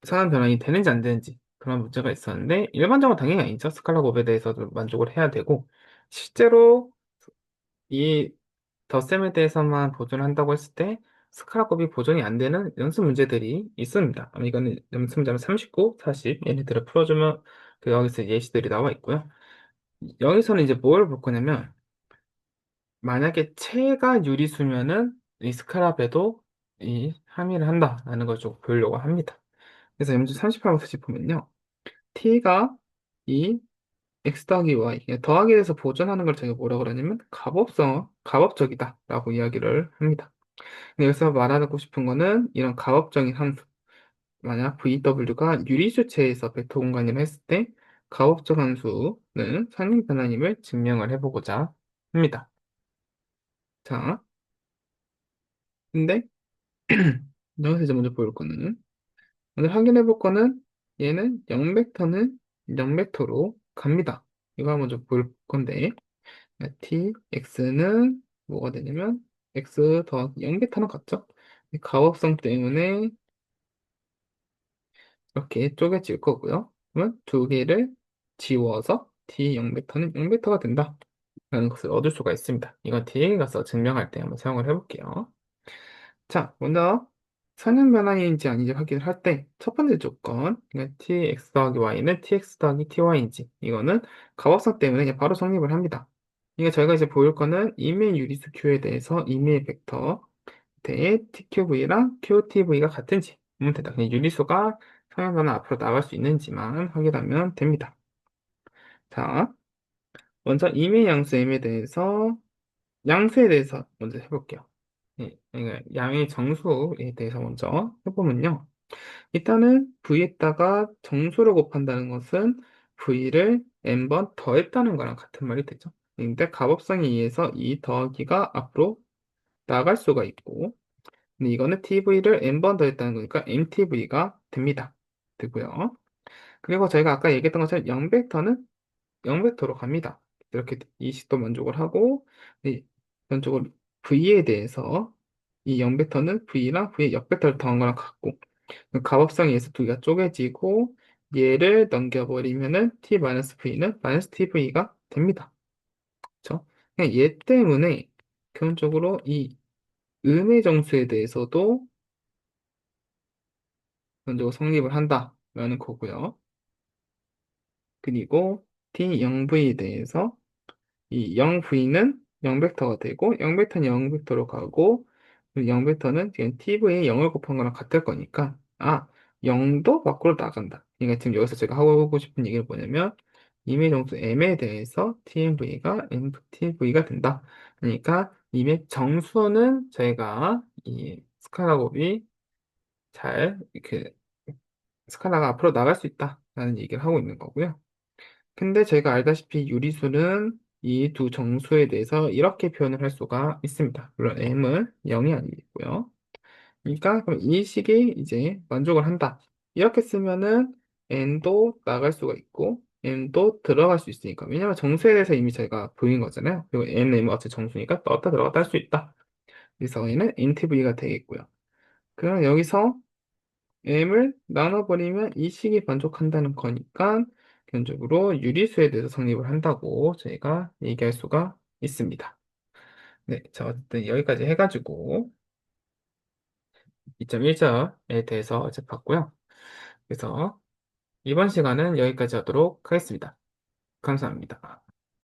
상한 변환이 되는지 안 되는지 그런 문제가 있었는데 일반적으로 당연히 아니죠. 스칼라 곱에 대해서도 만족을 해야 되고 실제로 이 덧셈에 대해서만 보존한다고 했을 때 스칼라 곱이 보존이 안 되는 연습 문제들이 있습니다. 이거는 연습 문제 39, 40 얘네들을 풀어주면 그 여기서 예시들이 나와 있고요. 여기서는 이제 뭘 볼 거냐면 만약에 체가 유리수면은 이 스칼라베도 이 함의를 한다라는 걸 좀 보려고 합니다. 그래서 문제 38번 다시 보면요. t가 이 x 더하기 y 더하기에 대해서 보존하는 걸 저희가 뭐라 그러냐면 가법적이다 라고 이야기를 합니다. 근데 여기서 말하고 싶은 거는 이런 가법적인 함수 만약 VW가 유리수체에서 벡터 공간이라 했을 때 가법적 함수는 상형 변환임을 증명을 해보고자 합니다. 자, 근데 여기서 이제 먼저 보일 거는 오늘 확인해 볼 거는 얘는 0벡터는 0벡터로 갑니다. 이거 먼저 볼 건데 t, x는 뭐가 되냐면 x 더하기 0벡터는 같죠? 이 가법성 때문에 이렇게 쪼개질 거고요. 그러면 두 개를 지워서 t 0벡터는 0벡터가 된다. 라는 것을 얻을 수가 있습니다. 이건 뒤에 가서 증명할 때 한번 사용을 해볼게요. 자, 먼저 선형 변환인지 아닌지 확인을 할 때 첫 번째 조건, 그러니까 tx 더하기 y는 tx 더하기 ty인지 이거는 가법성 때문에 그냥 바로 성립을 합니다. 이게 저희가 이제 보일 거는 임의 유리수 q에 대해서 임의 벡터 대 tqv랑 qtv가 같은지 보면 된다. 그냥 유리수가 선형 변환 앞으로 나갈 수 있는지만 확인하면 됩니다. 자, 먼저 임의 양수 m에 대해서 양수에 대해서 먼저 해볼게요. 예, 그러니까 양의 정수에 대해서 먼저 해보면요. 일단은 v에다가 정수를 곱한다는 것은 v를 n번 더했다는 거랑 같은 말이 되죠. 근데 값업성에 의해서 이 더하기가 앞으로 나갈 수가 있고, 근데 이거는 tv를 n번 더했다는 거니까 mtv가 됩니다. 되고요. 그리고 저희가 아까 얘기했던 것처럼 0벡터는 0벡터로 갑니다. 이렇게 이 식도 만족을 하고, 이 전적으로 v에 대해서 이 0벡터는 v랑 v의 역벡터를 더한 거랑 같고, 값업성에 의해서 두 개가 쪼개지고 얘를 넘겨버리면은 t-v는 -tv가 됩니다. 그렇죠? 그냥 얘 때문에 기본적으로 이 음의 정수에 대해서도 기본적으로 성립을 한다라는 거고요. 그리고 t0v에 대해서 이 0v는 0벡터가 되고 0벡터는 0벡터로 가고 0벡터는 지금 tv에 0을 곱한 거랑 같을 거니까 0도 밖으로 나간다. 그러니까 지금 여기서 제가 하고 싶은 얘기는 뭐냐면 이메일 정수 m에 대해서 tmv가 mtv가 된다. 그러니까 이메일 정수는 저희가 이 스칼라 곱이 잘 이렇게 스칼라가 앞으로 나갈 수 있다. 라는 얘기를 하고 있는 거고요. 근데 저희가 알다시피 유리수는 이 두 정수에 대해서 이렇게 표현을 할 수가 있습니다. 물론 m은 0이 아니고요. 그러니까 그럼 이 식이 이제 만족을 한다. 이렇게 쓰면은 n도 나갈 수가 있고 m도 들어갈 수 있으니까. 왜냐면 정수에 대해서 이미 저희가 보인 거잖아요. 그리고 n, m은 어차피 정수니까 넣었다 들어갔다 할 수 있다. 그래서 얘는 int v가 되겠고요. 그럼 여기서 m을 나눠버리면 이 식이 만족한다는 거니까 기본적으로 유리수에 대해서 성립을 한다고 저희가 얘기할 수가 있습니다. 네, 자, 어쨌든 여기까지 해가지고 2.1절에 대해서 이제 봤고요. 그래서 이번 시간은 여기까지 하도록 하겠습니다. 감사합니다.